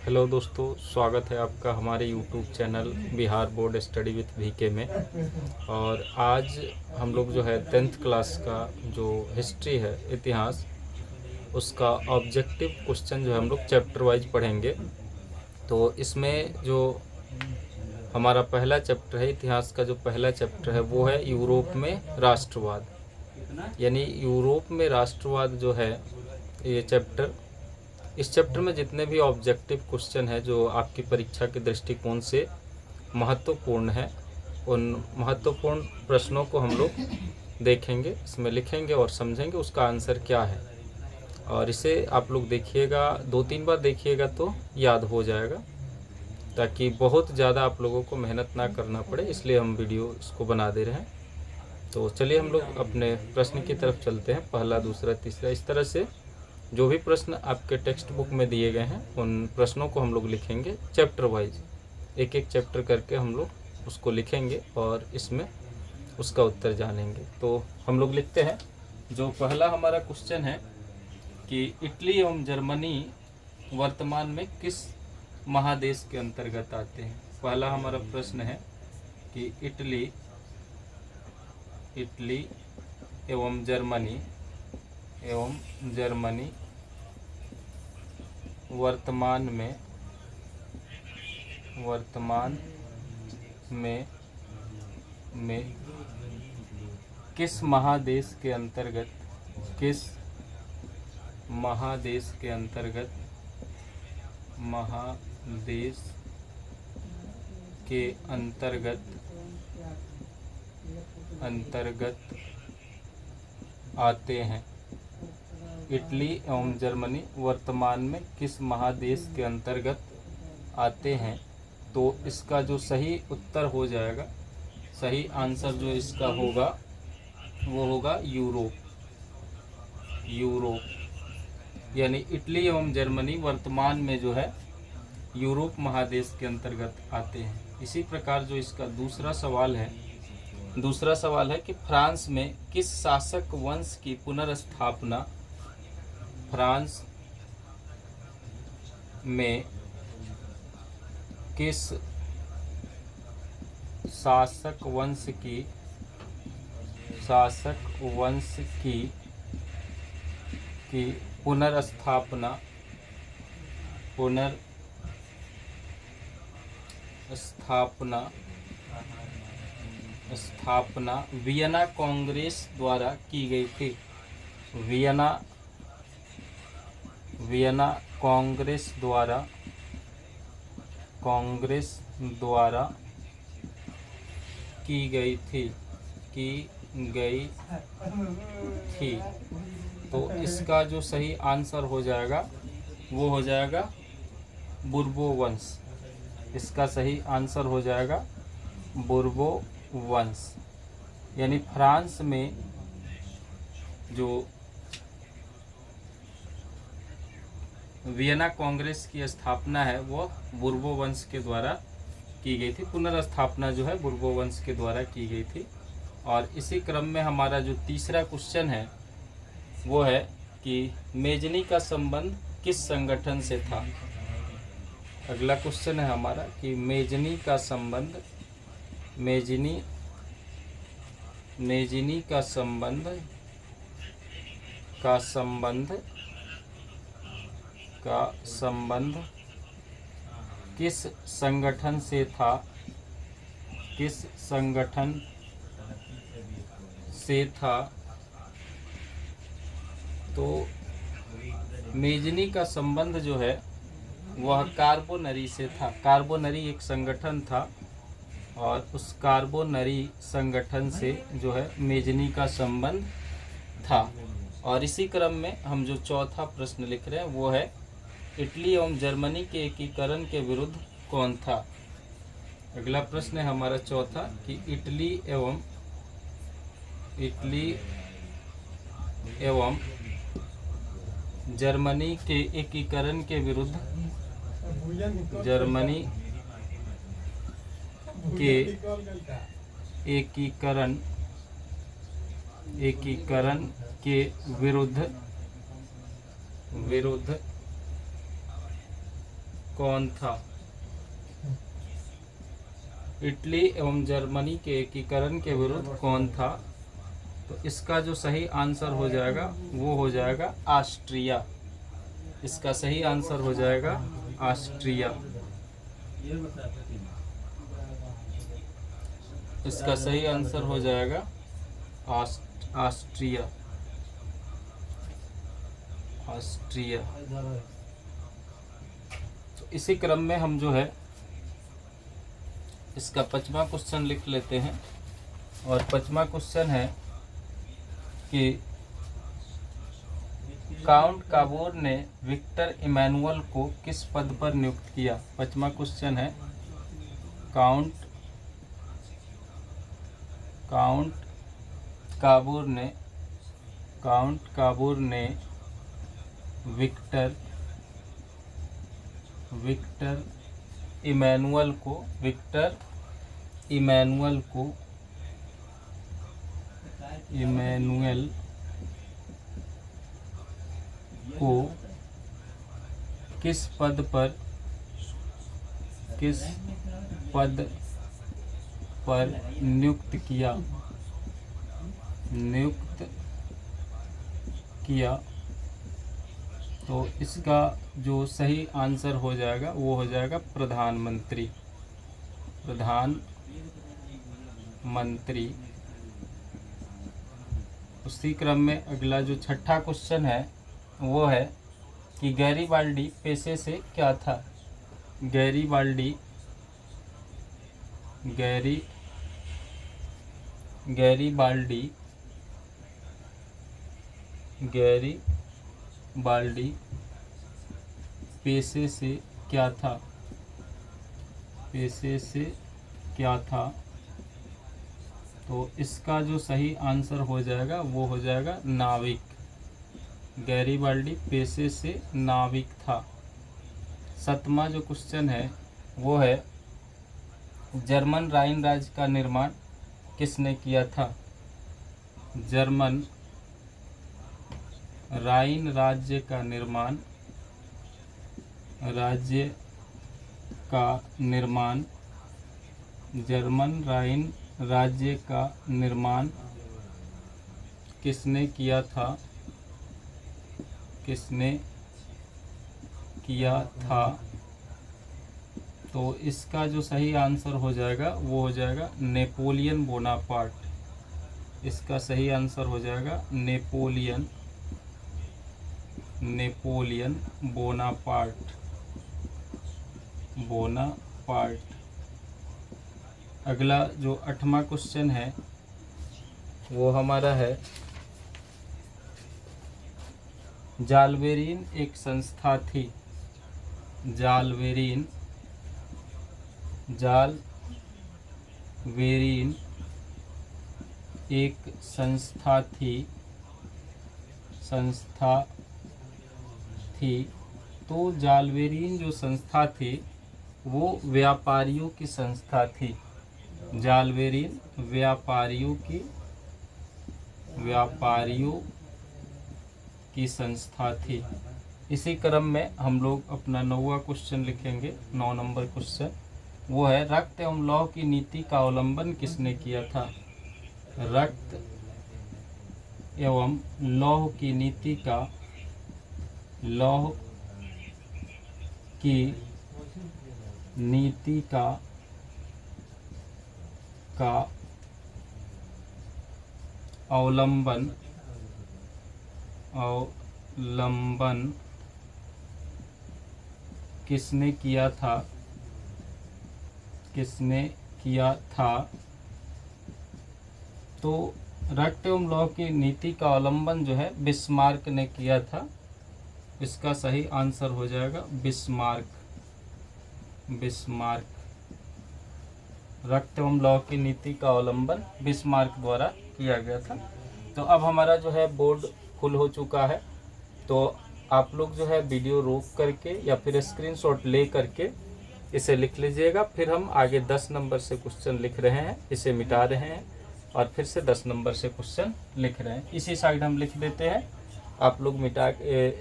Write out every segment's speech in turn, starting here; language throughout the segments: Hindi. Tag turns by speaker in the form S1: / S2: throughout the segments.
S1: हेलो दोस्तों, स्वागत है आपका हमारे YouTube channel Bihar board study with VK में। और आज हम लोग जो है 10th क्लास का जो हिस्ट्री है, इतिहास, उसका ऑब्जेक्टिव क्वेश्चन जो है हम लोग चैप्टर वाइज पढ़ेंगे। तो इसमें जो हमारा पहला चैप्टर है, इतिहास का जो पहला चैप्टर है वो है यूरोप में राष्ट्रवाद। यानी यूरोप में राष्ट्रवाद जो है ये चैप्टर, इस चैप्टर में जितने भी ऑब्जेक्टिव क्वेश्चन है जो आपकी परीक्षा के दृष्टिकोण से महत्वपूर्ण है, उन महत्वपूर्ण प्रश्नों को हम लोग देखेंगे, इसमें लिखेंगे और समझेंगे उसका आंसर क्या है। और इसे आप लोग देखिएगा, 2-3 बार देखिएगा तो याद हो जाएगा, ताकि बहुत ज़्यादा आप लोगों को मेहनत ना करना पड़े, इसलिए हम वीडियो इसको बना दे रहे हैं। तो चलिए हम लोग अपने प्रश्न की तरफ चलते हैं, पहला, दूसरा, तीसरा, इस तरह से जो भी प्रश्न आपके टेक्स्ट बुक में दिए गए हैं उन प्रश्नों को हम लोग लिखेंगे चैप्टर वाइज, एक एक चैप्टर करके हम लोग उसको लिखेंगे और इसमें उसका उत्तर जानेंगे। तो हम लोग लिखते हैं। जो पहला हमारा क्वेश्चन है कि इटली एवं जर्मनी वर्तमान में किस महादेश के अंतर्गत आते हैं। पहला हमारा प्रश्न है कि इटली एवं जर्मनी वर्तमान में किस महादेश के अंतर्गत आते हैं। इटली एवं जर्मनी वर्तमान में किस महादेश के अंतर्गत आते हैं। तो इसका जो सही उत्तर हो जाएगा, सही आंसर जो इसका होगा वो होगा यूरोप। यानी इटली एवं जर्मनी वर्तमान में जो है यूरोप महादेश के अंतर्गत आते हैं। इसी प्रकार जो इसका दूसरा सवाल है कि फ्रांस में किस शासक वंश की पुनर्स्थापना फ्रांस में किस शासक वंश की पुनर्स्थापना वियना कांग्रेस द्वारा की गई थी। वियना कांग्रेस द्वारा की गई थी। तो इसका जो सही आंसर हो जाएगा वो हो जाएगा बुर्बो वंश। इसका सही आंसर हो जाएगा बुर्बो वंश। यानी फ्रांस में जो वियना कांग्रेस की स्थापना है वो बुर्बो वंश के द्वारा की गई थी। पुनर्स्थापना जो है बुर्बो वंश के द्वारा की गई थी। और इसी क्रम में हमारा जो तीसरा क्वेश्चन है वो है कि मेजनी का संबंध किस संगठन से था। अगला क्वेश्चन है हमारा कि मेजनी का संबंध किस संगठन से था। तो मेजनी का संबंध जो है वह कार्बोनरी से था। कार्बोनरी एक संगठन था और उस कार्बोनरी संगठन से जो है मेजनी का संबंध था। और इसी क्रम में हम जो चौथा प्रश्न लिख रहे हैं वो है इटली एवं जर्मनी के एकीकरण के विरुद्ध कौन था। अगला प्रश्न है हमारा चौथा कि इटली एवं जर्मनी के एकीकरण के विरुद्ध एकीकरण के विरुद्ध कौन था? इटली एवं जर्मनी के एकीकरण के विरुद्ध कौन था? तो इसका जो सही आंसर हो जाएगा वो हो जाएगा ऑस्ट्रिया। इसका सही आंसर हो जाएगा ऑस्ट्रिया। इसका सही आंसर हो जाएगा ऑस्ट्रिया। ऑस्ट्रिया। तो इसी क्रम में हम जो है इसका 5वां क्वेश्चन लिख लेते हैं। और 5वां क्वेश्चन है कि काउंट काबोर ने विक्टर इमैनुअल को किस पद पर नियुक्त किया? 5वां क्वेश्चन है काउंट काबोर ने विक्टर इमैनुअल को किस पद पर नियुक्त किया? तो इसका जो सही आंसर हो जाएगा वो हो जाएगा प्रधानमंत्री। उसी क्रम में अगला जो 6ठा क्वेश्चन है वो है कि गैरीबाल्डी पेशे से क्या था? गैरीबाल्डी पेशे से क्या था? तो इसका जो सही आंसर हो जाएगा वो हो जाएगा नाविक। गैरीबाल्डी पेशे से नाविक था। 7वां जो क्वेश्चन है वो है जर्मन राइन राज्य का निर्माण किसने किया था? जर्मन राइन राज्य का निर्माण किसने किया था? तो इसका जो सही आंसर हो जाएगा वो हो जाएगा नेपोलियन बोनापार्ट। इसका सही आंसर हो जाएगा नेपोलियन बोनापार्ट। अगला जो 8वां क्वेश्चन है वो हमारा है जालवेरिन एक संस्था थी। जालवेरिन एक संस्था थी। तो जालवेरिन जो संस्था थी वो व्यापारियों की संस्था थी। जालवेरिन व्यापारियों की संस्था थी। इसी क्रम में हम लोग अपना 9वां क्वेश्चन लिखेंगे। 9 नंबर क्वेश्चन वो है रक्त एवं लौह की नीति का अवलंबन किसने किया था? रक्त एवं लौह की नीति का अवलंबन किसने किया था? तो रक्त एवं लौह की नीति का अवलंबन जो है बिस्मार्क ने किया था। इसका सही आंसर हो जाएगा बिस्मार्क। रक्त एवं लौह की नीति का अवलंबन बिस्मार्क द्वारा किया गया था। तो अब हमारा जो है बोर्ड फुल हो चुका है। तो आप लोग जो है वीडियो रोक करके या फिर स्क्रीनशॉट ले करके इसे लिख लीजिएगा। फिर हम आगे 10 नंबर से क्वेश्चन लिख रहे हैं, इसे मिटा रहे हैं और फिर से 10 नंबर से क्वेश्चन लिख रहे हैं। इसी साइड हम लिख देते हैं आप लोग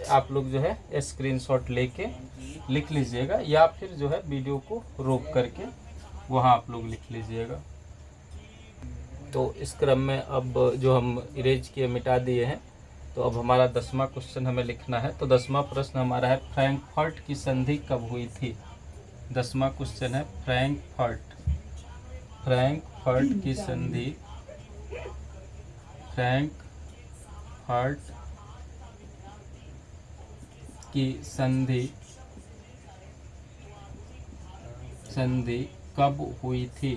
S1: आप लोग जो है स्क्रीनशॉट लेके लिख लीजिएगा, या फिर जो है वीडियो को रोक करके वहाँ आप लोग लिख लीजिएगा। तो इस क्रम में अब जो हम इरेज किए मिटा दिए हैं, तो अब हमारा 10वां क्वेश्चन हमें लिखना है। तो 10वां प्रश्न हमारा है फ्रैंकफर्ट की संधि कब हुई थी। 10वां क्वेश्चन है फ्रैंकफर्ट की संधि, फ्रैंकफर्ट की संधि कब हुई थी।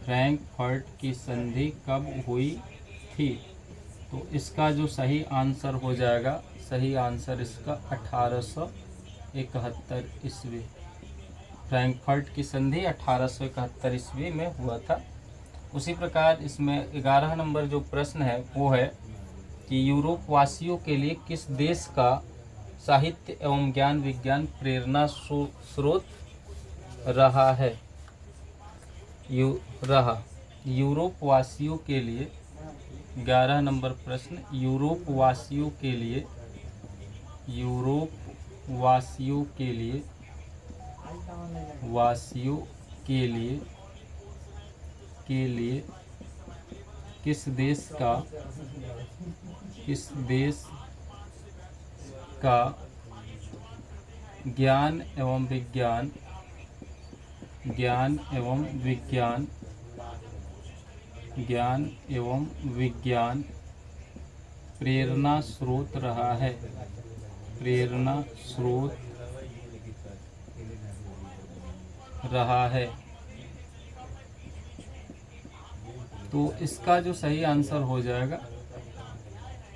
S1: फ्रैंकफर्ट की संधि कब हुई थी। तो इसका जो सही आंसर हो जाएगा, सही आंसर इसका 1871 ईस्वी। फ्रैंकफर्ट की संधि 1871 ईस्वी में हुआ था। उसी प्रकार इसमें 11 नंबर जो प्रश्न है वो है कि यूरोप वासियों के लिए किस देश का साहित्य एवं ज्ञान विज्ञान प्रेरणा स्रोत रहा है। यूरोप वासियों के लिए 11 नंबर प्रश्न, यूरोप वासियों के लिए किस देश का ज्ञान एवं विज्ञान प्रेरणा स्रोत रहा है। तो इसका जो सही आंसर हो जाएगा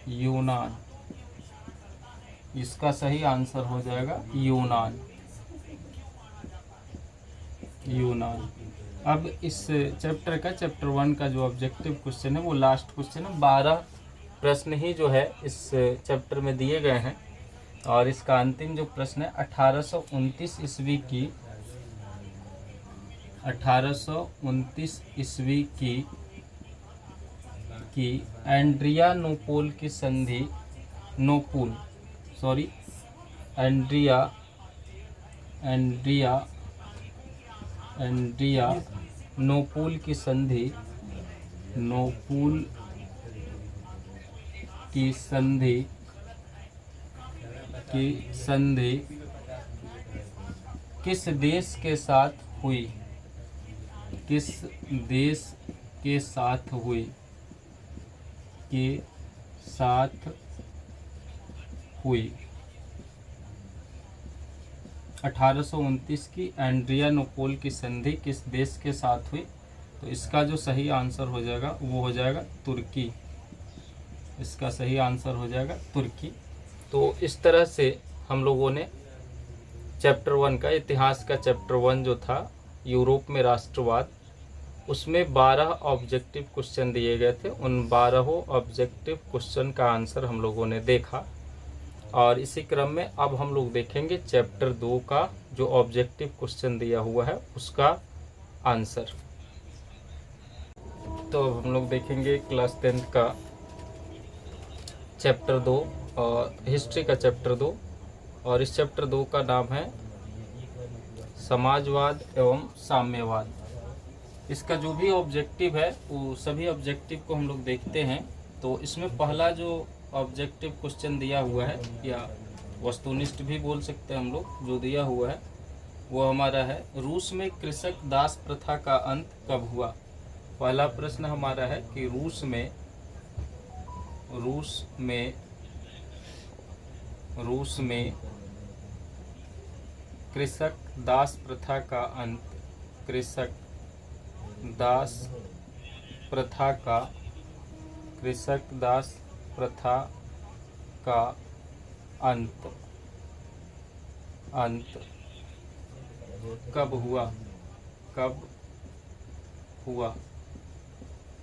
S1: यूनान। इसका सही आंसर हो जाएगा यूनान। अब इस चैप्टर 1 का जो ऑब्जेक्टिव क्वेश्चन है वो लास्ट क्वेश्चन है। 12 प्रश्न ही जो है इस चैप्टर में दिए गए हैं, और इसका अंतिम जो प्रश्न है 1829 ईस्वी की एड्रियानोपोल की संधि, एड्रियानोपोल की संधि किस देश के साथ हुई। 1829 की एड्रियानोपोल की संधि किस देश के साथ हुई। तो इसका जो सही आंसर हो जाएगा वो हो जाएगा तुर्की। इसका सही आंसर हो जाएगा तुर्की। तो इस तरह से हम लोगों ने चैप्टर 1 का, इतिहास का चैप्टर 1 जो था यूरोप में राष्ट्रवाद, उसमें 12 ऑब्जेक्टिव क्वेश्चन दिए गए थे। उन 12 ऑब्जेक्टिव क्वेश्चन का आंसर हम लोगों ने देखा, और इसी क्रम में अब हम लोग देखेंगे चैप्टर 2 का जो ऑब्जेक्टिव क्वेश्चन दिया हुआ है उसका आंसर। तो अब हम लोग देखेंगे क्लास 10th का चैप्टर 2 और हिस्ट्री का चैप्टर 2, और इस चैप्टर 2 का नाम है समाजवाद एवं साम्यवाद। इसका जो भी ऑब्जेक्टिव है वो सभी ऑब्जेक्टिव को हम लोग देखते हैं। तो इसमें पहला जो ऑब्जेक्टिव क्वेश्चन दिया हुआ है, या वस्तुनिष्ठ भी बोल सकते हैं हम लोग, जो दिया हुआ है वो हमारा है रूस में कृषक दास प्रथा का अंत कब हुआ। पहला प्रश्न हमारा है कि रूस में कृषक दास प्रथा का अंत, कृषक दास प्रथा का अंत कब हुआ।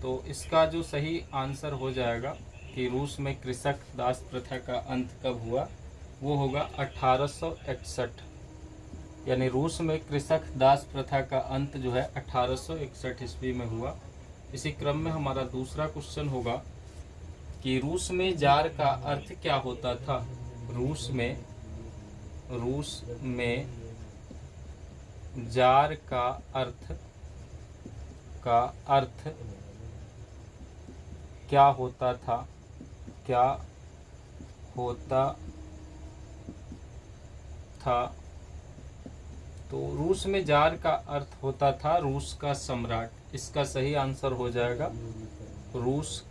S1: तो इसका जो सही आंसर हो जाएगा कि रूस में कृषक दास प्रथा का अंत कब हुआ, वो होगा 1861। यानी रूस में कृषक दास प्रथा का अंत जो है 1861 ईस्वी में हुआ। इसी क्रम में हमारा दूसरा क्वेश्चन होगा कि रूस में जार का अर्थ क्या होता था। रूस में जार का अर्थ क्या होता था, क्या होता था। तो रूस में जार का अर्थ होता था रूस का सम्राट। इसका सही आंसर हो जाएगा रूस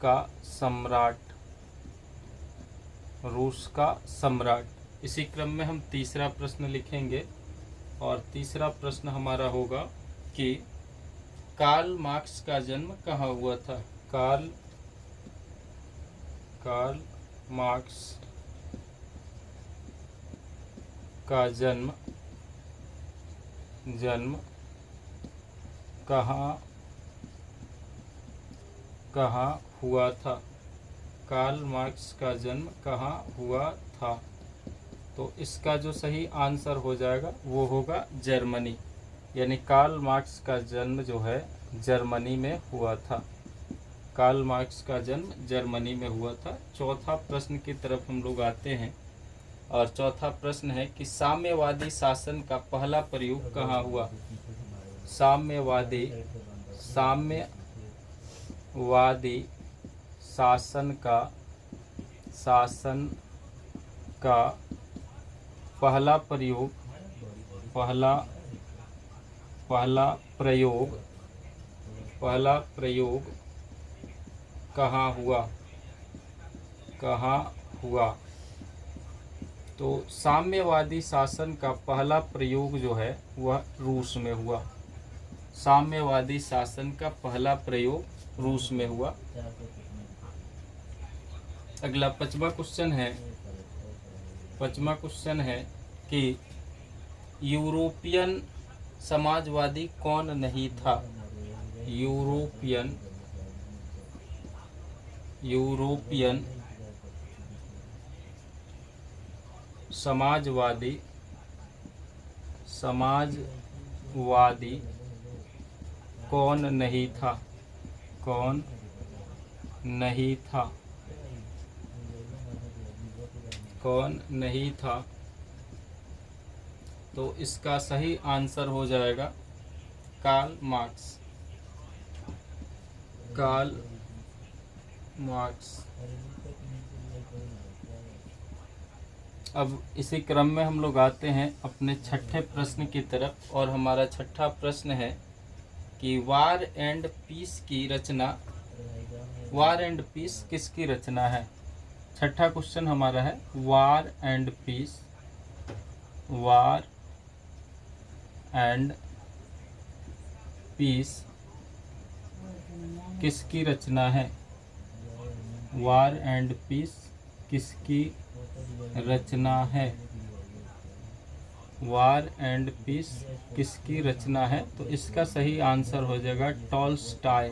S1: का सम्राट। इसी क्रम में हम तीसरा प्रश्न लिखेंगे और तीसरा प्रश्न हमारा होगा कि कार्ल मार्क्स का जन्म कहाँ हुआ था। कार्ल मार्क्स का जन्म कहाँ हुआ था। कार्ल मार्क्स का जन्म कहाँ हुआ था। तो इसका जो सही आंसर हो जाएगा वो होगा जर्मनी, यानी कार्ल मार्क्स का जन्म जो है जर्मनी में हुआ था। कार्ल मार्क्स का जन्म जर्मनी में हुआ था। चौथा प्रश्न की तरफ हम लोग आते हैं और चौथा प्रश्न है कि साम्यवादी शासन का पहला प्रयोग कहाँ हुआ। साम्यवादी शासन का पहला प्रयोग कहाँ हुआ। तो साम्यवादी शासन का पहला प्रयोग जो है वह रूस में हुआ। साम्यवादी शासन का पहला प्रयोग रूस में हुआ। अगला पांचवा क्वेश्चन है कि यूरोपियन समाजवादी कौन नहीं था। यूरोपियन समाजवादी कौन नहीं था। तो इसका सही आंसर हो जाएगा कार्ल मार्क्स। अब इसी क्रम में हम लोग आते हैं अपने छठे प्रश्न की तरफ और हमारा छठा प्रश्न है कि वार एंड पीस किसकी रचना है। छठा क्वेश्चन हमारा है वार एंड पीस किसकी रचना है। वार एंड पीस किसकी रचना है। वार एंड पीस किसकी रचना है। तो इसका सही आंसर हो जाएगा टॉलस्टॉय।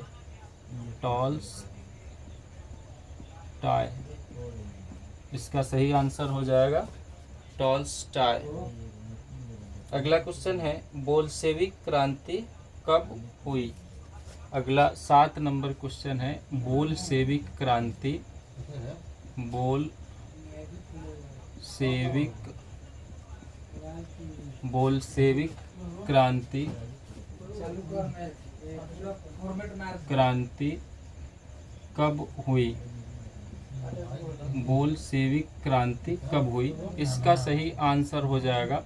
S1: इसका सही आंसर हो जाएगा टॉलस्टॉय। अगला क्वेश्चन है बोल्शेविक क्रांति कब हुई। अगला 7 नंबर क्वेश्चन है बोल्शेविक क्रांति कब हुई। बोल्शेविक क्रांति कब हुई। इसका सही आंसर हो जाएगा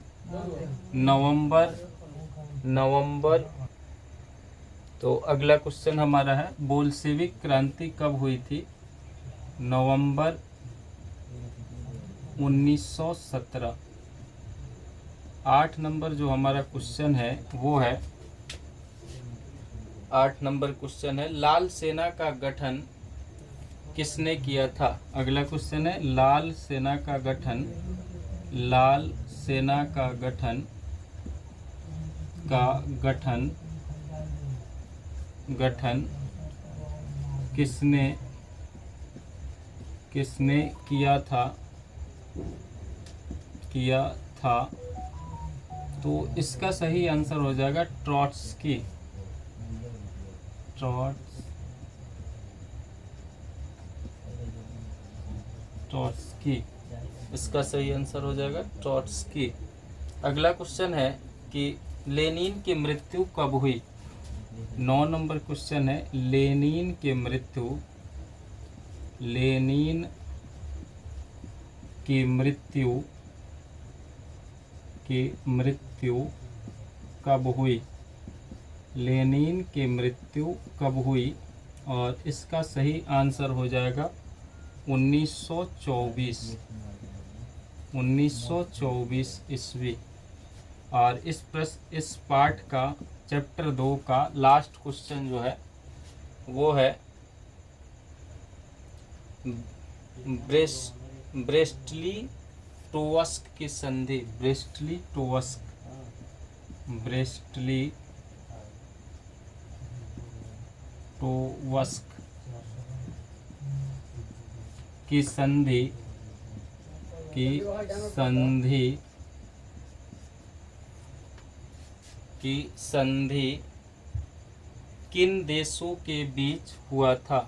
S1: नवंबर। तो अगला क्वेश्चन हमारा है बोल्शेविक क्रांति कब हुई थी। नवंबर 1917। 8 नंबर जो हमारा क्वेश्चन है वो है 8 नंबर क्वेश्चन है लाल सेना का गठन किसने किया था। अगला क्वेश्चन है लाल सेना का गठन किसने किया था। तो इसका सही आंसर हो जाएगा ट्रॉट्स्की, इसका सही आंसर हो जाएगा ट्रॉट्स्की। अगला क्वेश्चन है कि लेनिन की मृत्यु कब हुई। 9 नंबर क्वेश्चन है, लेनिन की मृत्यु कब हुई, लेनिन की मृत्यु कब हुई, और इसका सही आंसर हो जाएगा 1924 ईस्वी। और इस पार्ट का चैप्टर 2 का लास्ट क्वेश्चन जो है वो है ब्रेस्टली टोवस्क की संधि, ब्रेस्टली टोवस्क की संधि किन देशों के बीच हुआ था,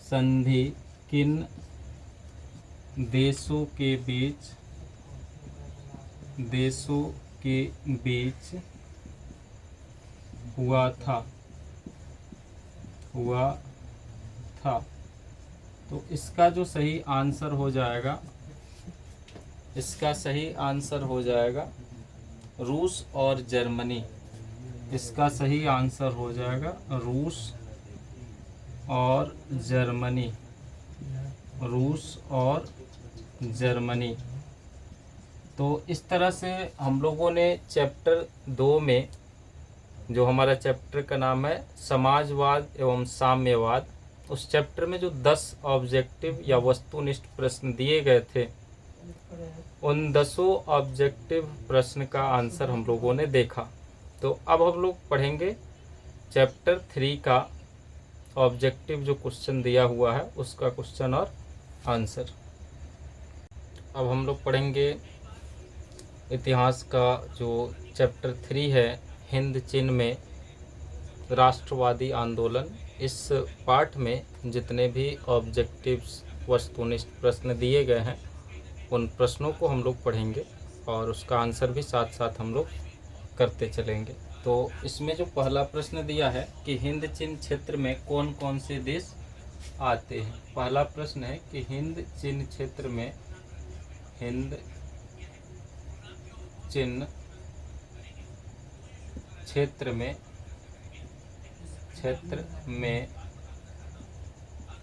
S1: संधि किन देशों के बीच हुआ था। तो इसका जो सही आंसर हो जाएगा, रूस और जर्मनी। इसका सही आंसर हो जाएगा रूस और जर्मनी। तो इस तरह से हम लोगों ने चैप्टर 2 में, जो हमारा चैप्टर का नाम है समाजवाद एवं साम्यवाद, उस चैप्टर में जो 10 ऑब्जेक्टिव या वस्तुनिष्ठ प्रश्न दिए गए थे, उन 10 ऑब्जेक्टिव प्रश्न का आंसर हम लोगों ने देखा। तो अब हम लोग पढ़ेंगे चैप्टर 3 का ऑब्जेक्टिव जो क्वेश्चन दिया हुआ है उसका क्वेश्चन और आंसर। अब हम लोग पढ़ेंगे इतिहास का जो चैप्टर 3 है, हिंद चीन में राष्ट्रवादी आंदोलन। इस पाठ में जितने भी ऑब्जेक्टिव्स वस्तुनिष्ठ प्रश्न दिए गए हैं उन प्रश्नों को हम लोग पढ़ेंगे और उसका आंसर भी साथ साथ हम लोग करते चलेंगे। तो इसमें जो पहला प्रश्न दिया है कि हिंद चीन क्षेत्र में कौन कौन से देश आते हैं। पहला प्रश्न है कि हिंद चीन क्षेत्र में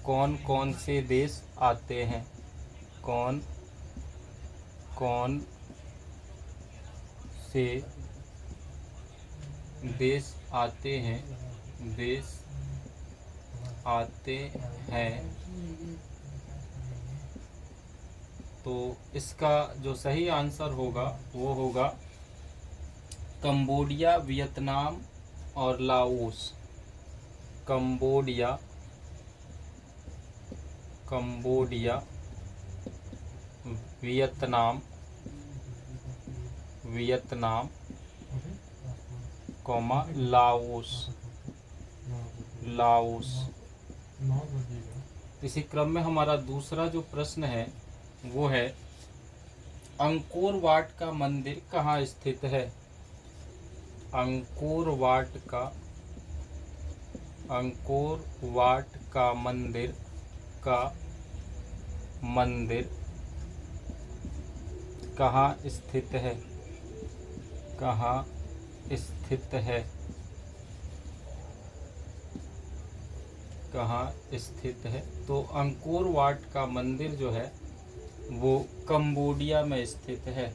S1: कौन कौन से देश आते हैं, कौन कौन से देश आते हैं। तो इसका जो सही आंसर होगा वो होगा कंबोडिया, वियतनाम और लाओस। Cambodia, Vietnam, Laos. इसी क्रम में हमारा दूसरा जो प्रश्न है वो है अंकोर वाट का मंदिर कहाँ स्थित है। अंकोर वाट का मंदिर कहाँ स्थित है। तो अंकोर वाट का मंदिर जो है वो कंबोडिया में स्थित है।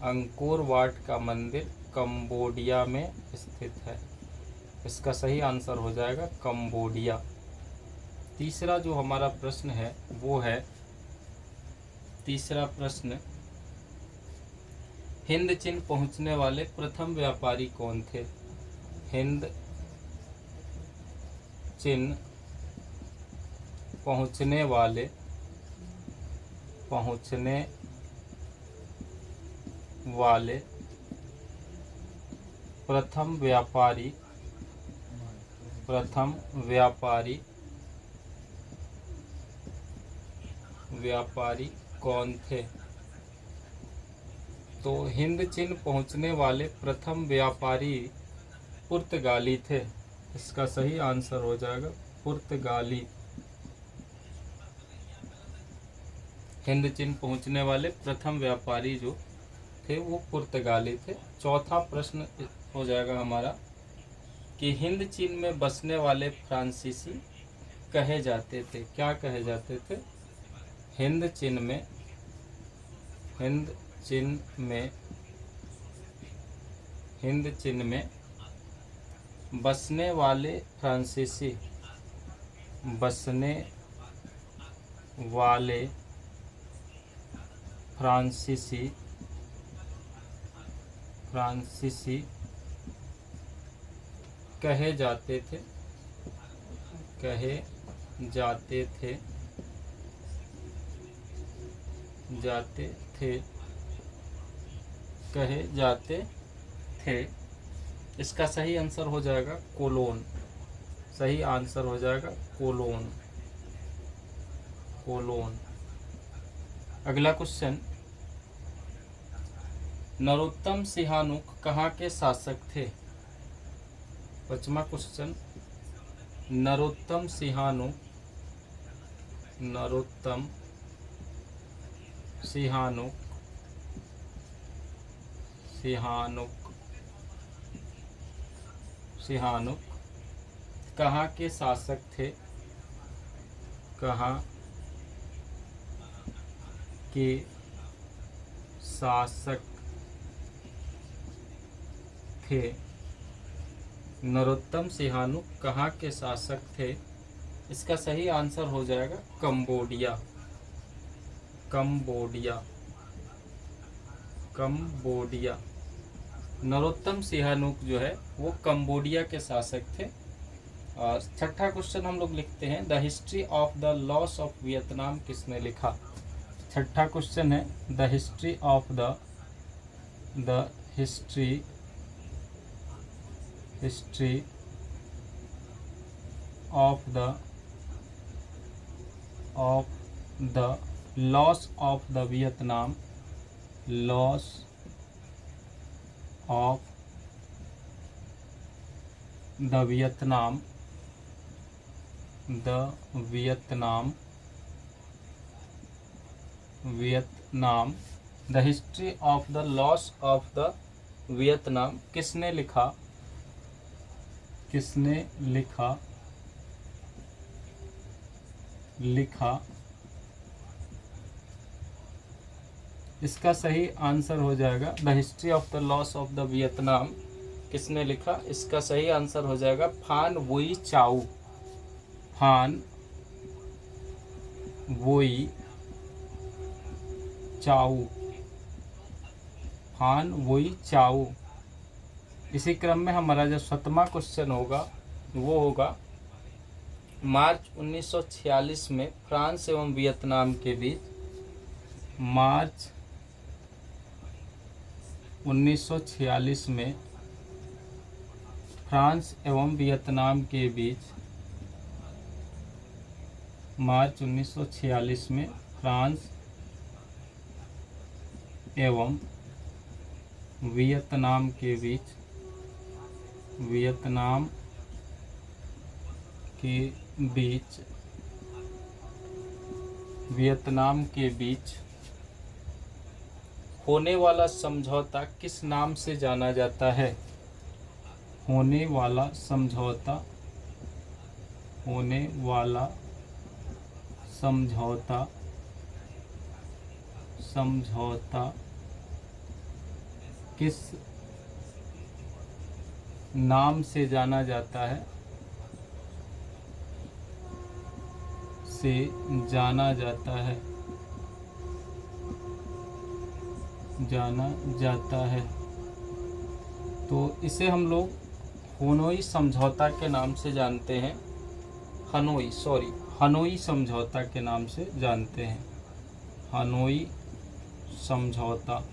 S1: अंकोर वाट का मंदिर कंबोडिया में स्थित है। इसका सही आंसर हो जाएगा कंबोडिया। तीसरा जो हमारा प्रश्न है वो है, तीसरा प्रश्न, हिंद चीन पहुंचने वाले प्रथम व्यापारी कौन थे। हिंद चीन पहुंचने वाले प्रथम व्यापारी कौन थे? तो हिंद चीन पहुंचने वाले प्रथम व्यापारी पुर्तगाली थे। इसका सही आंसर हो जाएगा पुर्तगाली। हिंद चीन पहुंचने वाले प्रथम व्यापारी जो थे वो पुर्तगाली थे। चौथा प्रश्न हो जाएगा हमारा कि हिंद चीन में बसने वाले फ्रांसीसी कहे जाते थे। क्या कहे जाते थे? हिंद चीन में बसने वाले फ्रांसीसी कहे जाते थे इसका सही आंसर हो जाएगा कोलोन। सही आंसर हो जाएगा कोलोन। अगला क्वेश्चन, नरोत्तम सिहानुक कहाँ के शासक थे? पांचवा क्वेश्चन, नरोत्तम सिहानुक कहाँ के शासक थे? कहाँ के शासक थे? नरोत्तम सिहानुक कहाँ के शासक थे? इसका सही आंसर हो जाएगा कंबोडिया। नरोत्तम सिहानुक जो है वो कंबोडिया के शासक थे। और छठा क्वेश्चन हम लोग लिखते हैं, the history of the loss of Vietnam किसने लिखा? छठा क्वेश्चन है, the history of the loss of the Vietnam the history of the loss of the Vietnam किसने लिखा? इसका सही आंसर हो जाएगा the history of the loss of the Vietnam किसने लिखा? इसका सही आंसर हो जाएगा फान वुई चाउ। इसी क्रम में हमारा जो 7वां क्वेश्चन होगा वो होगा, मार्च 1946 में फ्रांस एवं वियतनाम के बीच मार्च 1946 में फ्रांस एवं वियतनाम के बीच मार्च 1946 में फ्रांस एवं वियतनाम के बीच होने वाला समझौता किस नाम से जाना जाता है? होने वाला समझौता किस नाम से जाना जाता है? तो इसे हम लोग हनोई समझौता के नाम से जानते हैं। हनोई समझौता के नाम से जानते हैं। हनोई समझौता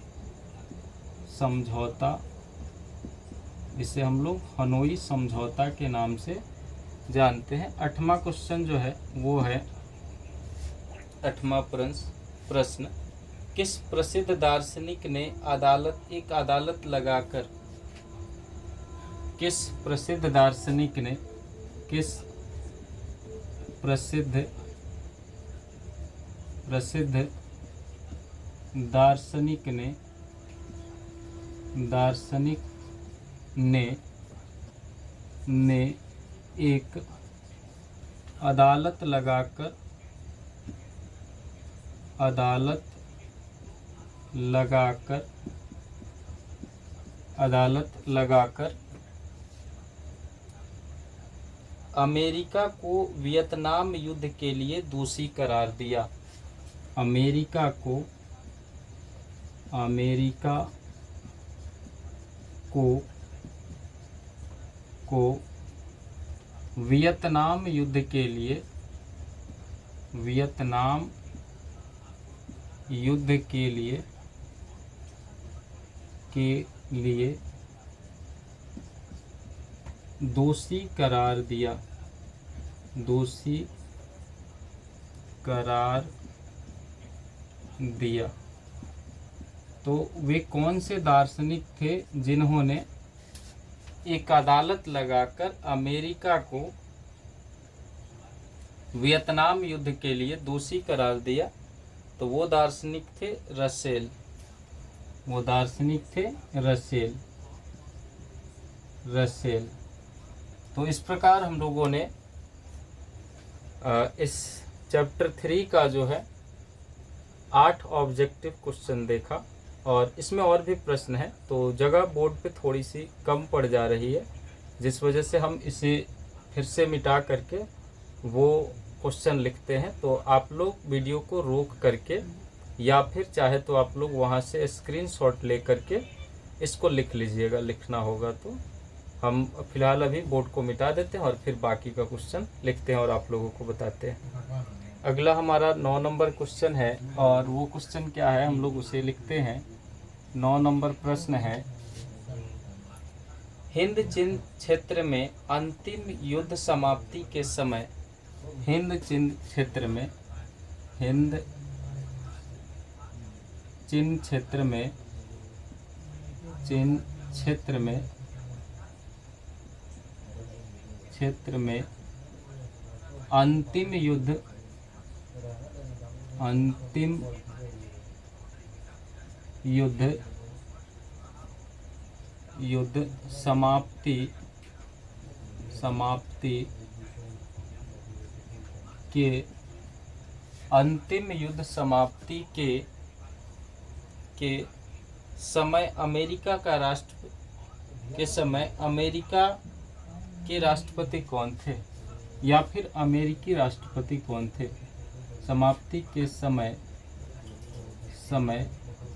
S1: इसे हम लोग हनोई समझौता के नाम से जानते हैं। 8वां क्वेश्चन जो है वो है, 8वां प्रश्न, किस प्रसिद्ध दार्शनिक ने एक अदालत लगाकर, किस प्रसिद्ध दार्शनिक ने, किस प्रसिद्ध दार्शनिक ने एक अदालत लगाकर अमेरिका को वियतनाम युद्ध के लिए दोषी करार दिया। अमेरिका को वियतनाम युद्ध के लिए दोषी करार दिया। तो वे कौन से दार्शनिक थे जिन्होंने एक अदालत लगाकर अमेरिका को वियतनाम युद्ध के लिए दोषी करार दिया? तो वो दार्शनिक थे रसेल। तो इस प्रकार हम लोगों ने इस चैप्टर 3 का जो है 8 ऑब्जेक्टिव क्वेश्चन देखा, और इसमें और भी प्रश्न है, तो जगह बोर्ड पे थोड़ी सी कम पड़ जा रही है, जिस वजह से हम इसे फिर से मिटा करके वो क्वेश्चन लिखते हैं। तो आप लोग वीडियो को रोक करके, या फिर चाहे तो आप लोग वहाँ से स्क्रीनशॉट ले करके इसको लिख लीजिएगा, लिखना होगा तो। हम फिलहाल अभी बोर्ड को मिटा देते हैं और फिर बाकी का क्वेश्चन लिखते हैं और आप लोगों को बताते हैं। अगला हमारा 9 नंबर क्वेश्चन है, और वो क्वेश्चन क्या है हम लोग उसे लिखते हैं। 9 नंबर प्रश्न है, हिंद चीन क्षेत्र में अंतिम युद्ध समाप्ति के समय हिंद चीन क्षेत्र में अंतिम युद्ध समाप्ति के अंतिम युद्ध समाप्ति के समय अमेरिका के राष्ट्रपति कौन थे, या फिर अमेरिकी राष्ट्रपति कौन थे? समाप्ति के समय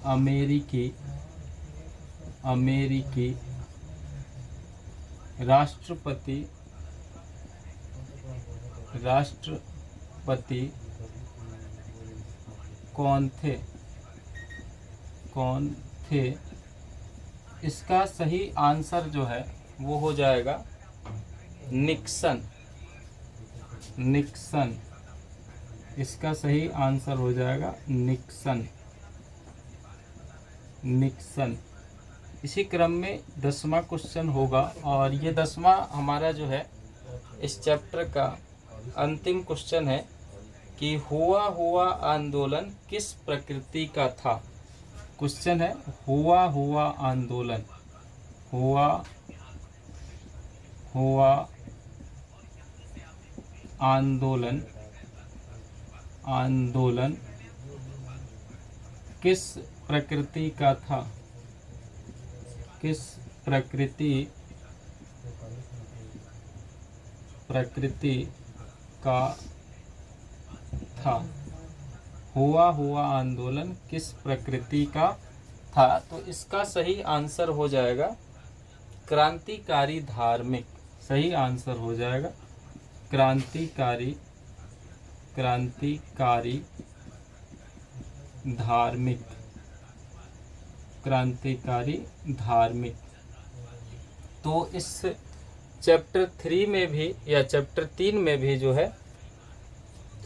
S1: अमेरिकी राष्ट्रपति कौन थे? इसका सही आंसर जो है वो हो जाएगा निक्सन। इसका सही आंसर हो जाएगा निक्सन। इसी क्रम में 10वां क्वेश्चन होगा, और ये 10वां हमारा जो है इस चैप्टर का अंतिम क्वेश्चन है कि हुआ आंदोलन किस प्रकृति का था? क्वेश्चन है हुआ आंदोलन किस प्रकृति का था? किस प्रकृति का था? हुआ आंदोलन किस प्रकृति का था? तो इसका सही आंसर हो जाएगा क्रांतिकारी धार्मिक। सही आंसर हो जाएगा क्रांतिकारी धार्मिक। तो इस चैप्टर 3 में भी या चैप्टर 3 में भी जो है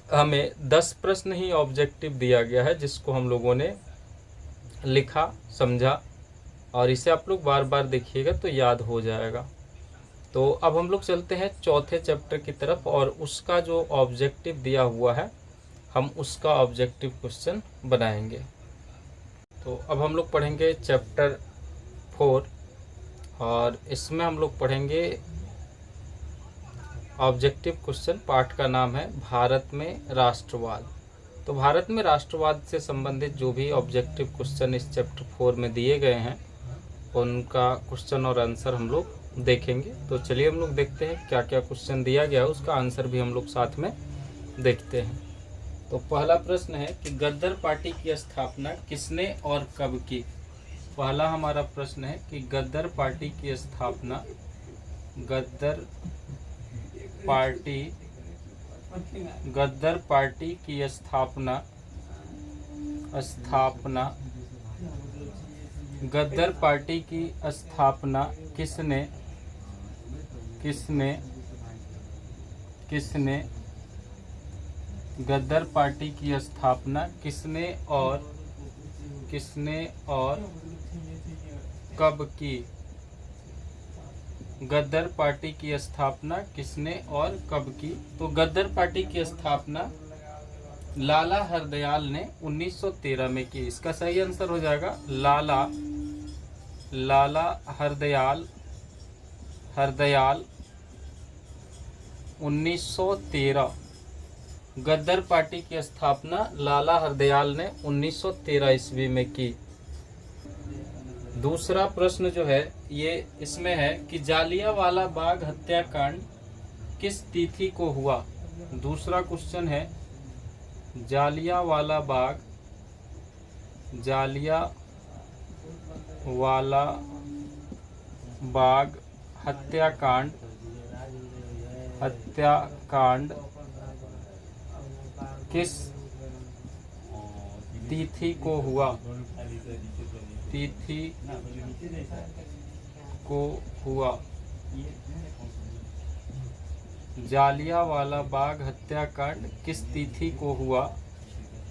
S1: हमें 10 प्रश्न ही ऑब्जेक्टिव दिया गया है, जिसको हम लोगों ने लिखा, समझा, और इसे आप लोग बार बार देखिएगा तो याद हो जाएगा। तो अब हम लोग चलते हैं चौथे चैप्टर की तरफ, और उसका जो ऑब्जेक्टिव दिया हुआ है हम उसका ऑब्जेक्टिव क्वेश्चन बनाएंगे। तो अब हम लोग पढ़ेंगे चैप्टर 4, और इसमें हम लोग पढ़ेंगे ऑब्जेक्टिव क्वेश्चन। पाठ का नाम है भारत में राष्ट्रवाद। तो भारत में राष्ट्रवाद से संबंधित जो भी ऑब्जेक्टिव क्वेश्चन इस चैप्टर 4 में दिए गए हैं उनका क्वेश्चन और आंसर हम लोग देखेंगे। तो चलिए हम लोग देखते हैं क्या क्या क्वेश्चन दिया गया है, उसका आंसर भी हम लोग साथ में देखते हैं। तो पहला प्रश्न है कि गद्दर पार्टी की स्थापना किसने और कब की। पहला हमारा प्रश्न है कि गद्दर पार्टी की स्थापना, गद्दर पार्टी की स्थापना गद्दर पार्टी की स्थापना किसने गद्दर पार्टी की स्थापना किसने और कब की। गद्दर पार्टी की स्थापना किसने और कब की। तो गद्दर पार्टी की स्थापना लाला हरदयाल ने 1913 में की। इसका सही आंसर हो जाएगा लाला हरदयाल 1913। गद्दर पार्टी की स्थापना लाला हरदयाल ने 1913 ईस्वी में की। दूसरा प्रश्न जो है ये इसमें है कि जालियांवाला बाग हत्याकांड किस तिथि को हुआ। दूसरा क्वेश्चन है जालियांवाला बाग हत्याकांड किस तिथि को हुआ। जालियांवाला बाग हत्याकांड किस तिथि को हुआ।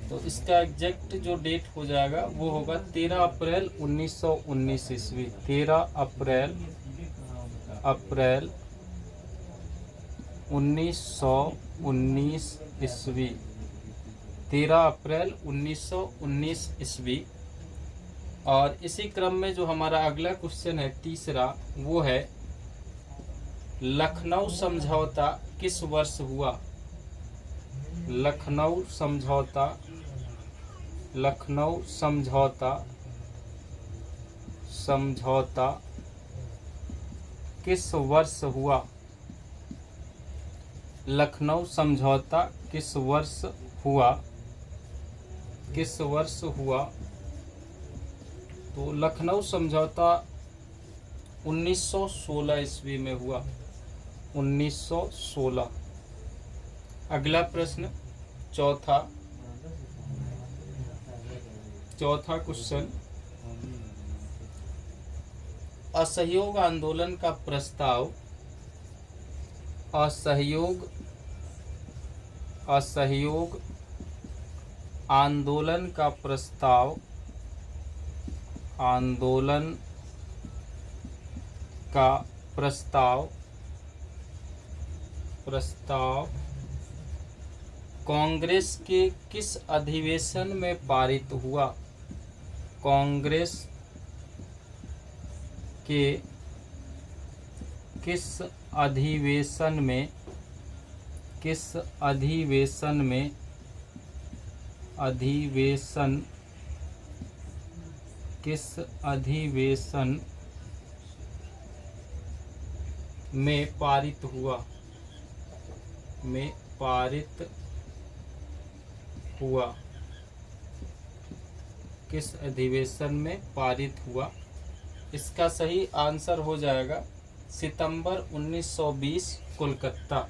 S1: तो इसका एग्जैक्ट जो डेट हो जाएगा वो होगा 13 अप्रैल 1919 ईस्वी। 13 अप्रैल 1919 ईस्वी। 13 अप्रैल 1919 ईस्वी। और इसी क्रम में जो हमारा अगला क्वेश्चन है तीसरा, वो है लखनऊ समझौता किस वर्ष हुआ। लखनऊ समझौता किस वर्ष हुआ। लखनऊ समझौता किस वर्ष हुआ। तो लखनऊ समझौता 1916 ईस्वी में हुआ। 1916। अगला प्रश्न चौथा क्वेश्चन, असहयोग आंदोलन का प्रस्ताव असहयोग आंदोलन का प्रस्ताव कांग्रेस के किस अधिवेशन में पारित हुआ। कांग्रेस के किस अधिवेशन में पारित हुआ। किस अधिवेशन में पारित हुआ। इसका सही आंसर हो जाएगा सितंबर 1920 कोलकाता।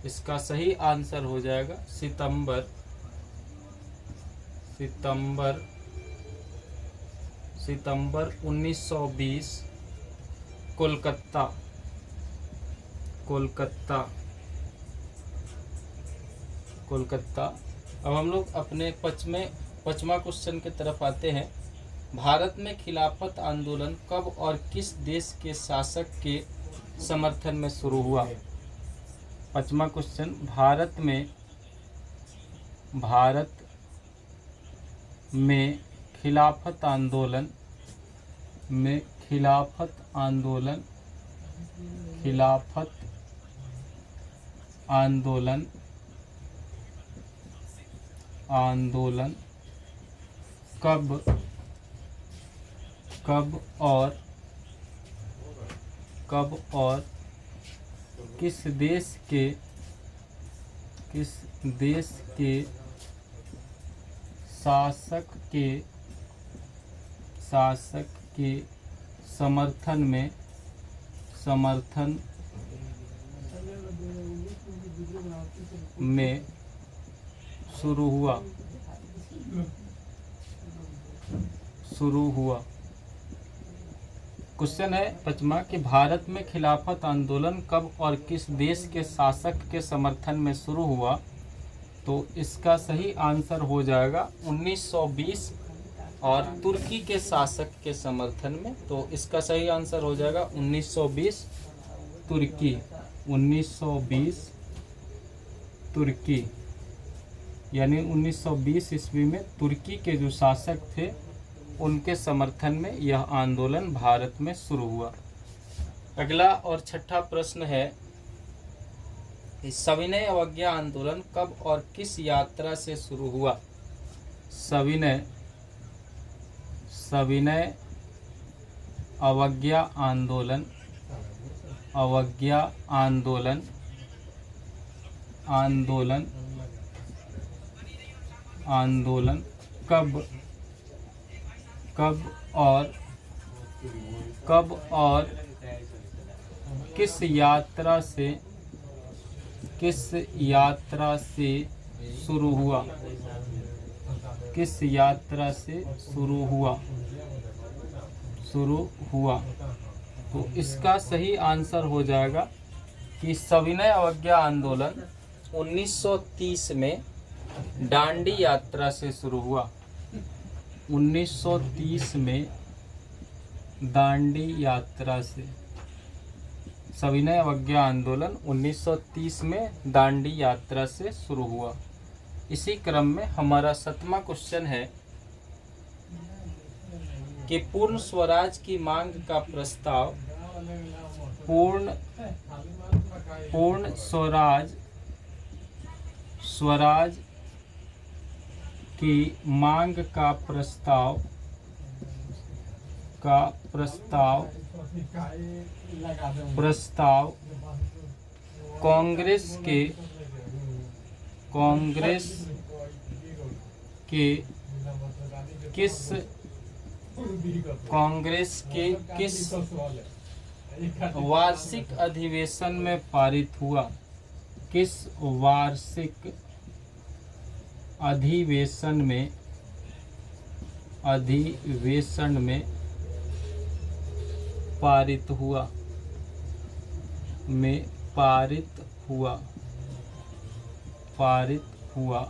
S1: इसका सही आंसर हो जाएगा सितंबर 1920 कोलकाता। कोलकाता। अब हम लोग अपने पचमा क्वेश्चन की तरफ आते हैं। भारत में खिलाफत आंदोलन कब और किस देश के शासक के समर्थन में शुरू हुआ? पचमा क्वेश्चन, भारत में खिलाफत आंदोलन कब और किस देश के शासक के समर्थन में शुरू हुआ? क्वेश्चन है पचमा कि भारत में खिलाफत आंदोलन कब और किस देश के शासक के समर्थन में शुरू हुआ? तो इसका सही आंसर हो जाएगा 1920 और तुर्की के शासक के समर्थन में। तो इसका सही आंसर हो जाएगा 1920 तुर्की। 1920 तुर्की, यानी 1920 ईस्वी में तुर्की के जो शासक थे उनके समर्थन में यह आंदोलन भारत में शुरू हुआ। अगला और छठा प्रश्न है, सविनय अवज्ञा आंदोलन कब और किस यात्रा से शुरू हुआ? सविनय अवज्ञा आंदोलन कब और किस यात्रा से शुरू हुआ? किस यात्रा से शुरू हुआ? तो इसका सही आंसर हो जाएगा कि सविनय अवज्ञा आंदोलन 1930 में दांडी यात्रा से शुरू हुआ। 1930 में दांडी यात्रा से सविनय अवज्ञा आंदोलन 1930 में दांडी यात्रा से शुरू हुआ। इसी क्रम में हमारा 7वां क्वेश्चन है कि पूर्ण स्वराज की मांग का प्रस्ताव पूर्ण स्वराज की मांग का प्रस्ताव कांग्रेस के किस वार्षिक अधिवेशन में पारित हुआ? किस वार्षिक अधिवेशन में पारित हुआ?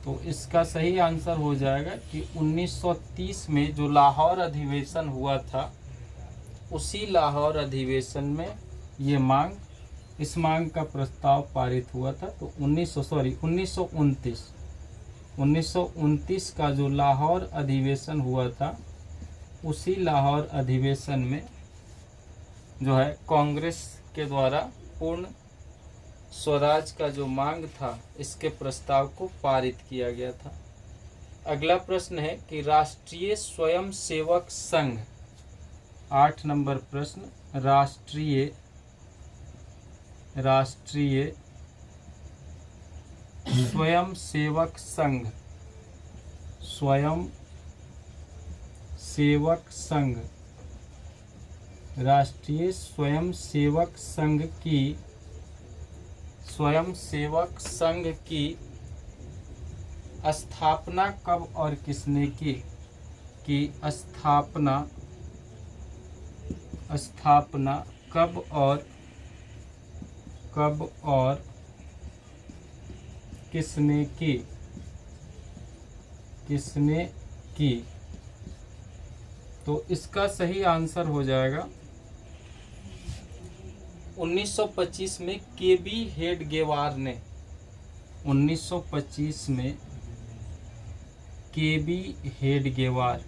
S1: तो इसका सही आंसर हो जाएगा कि 1930 में जो लाहौर अधिवेशन हुआ था, उसी लाहौर अधिवेशन में ये इस मांग का प्रस्ताव पारित हुआ था। तो 1929 का जो लाहौर अधिवेशन हुआ था, उसी लाहौर अधिवेशन में जो है कांग्रेस के द्वारा पूर्ण स्वराज का जो मांग था, इसके प्रस्ताव को पारित किया गया था। अगला प्रश्न है कि राष्ट्रीय स्वयंसेवक संघ, 8 नंबर प्रश्न, राष्ट्रीय स्वयंसेवक संघ, राष्ट्रीय स्वयंसेवक संघ की स्थापना कब और किसने की? स्थापना कब और किसने की, किसने की। तो इसका सही आंसर हो जाएगा 1925 में केबी हेडगेवार ने। 1925 में केबी हेडगेवार,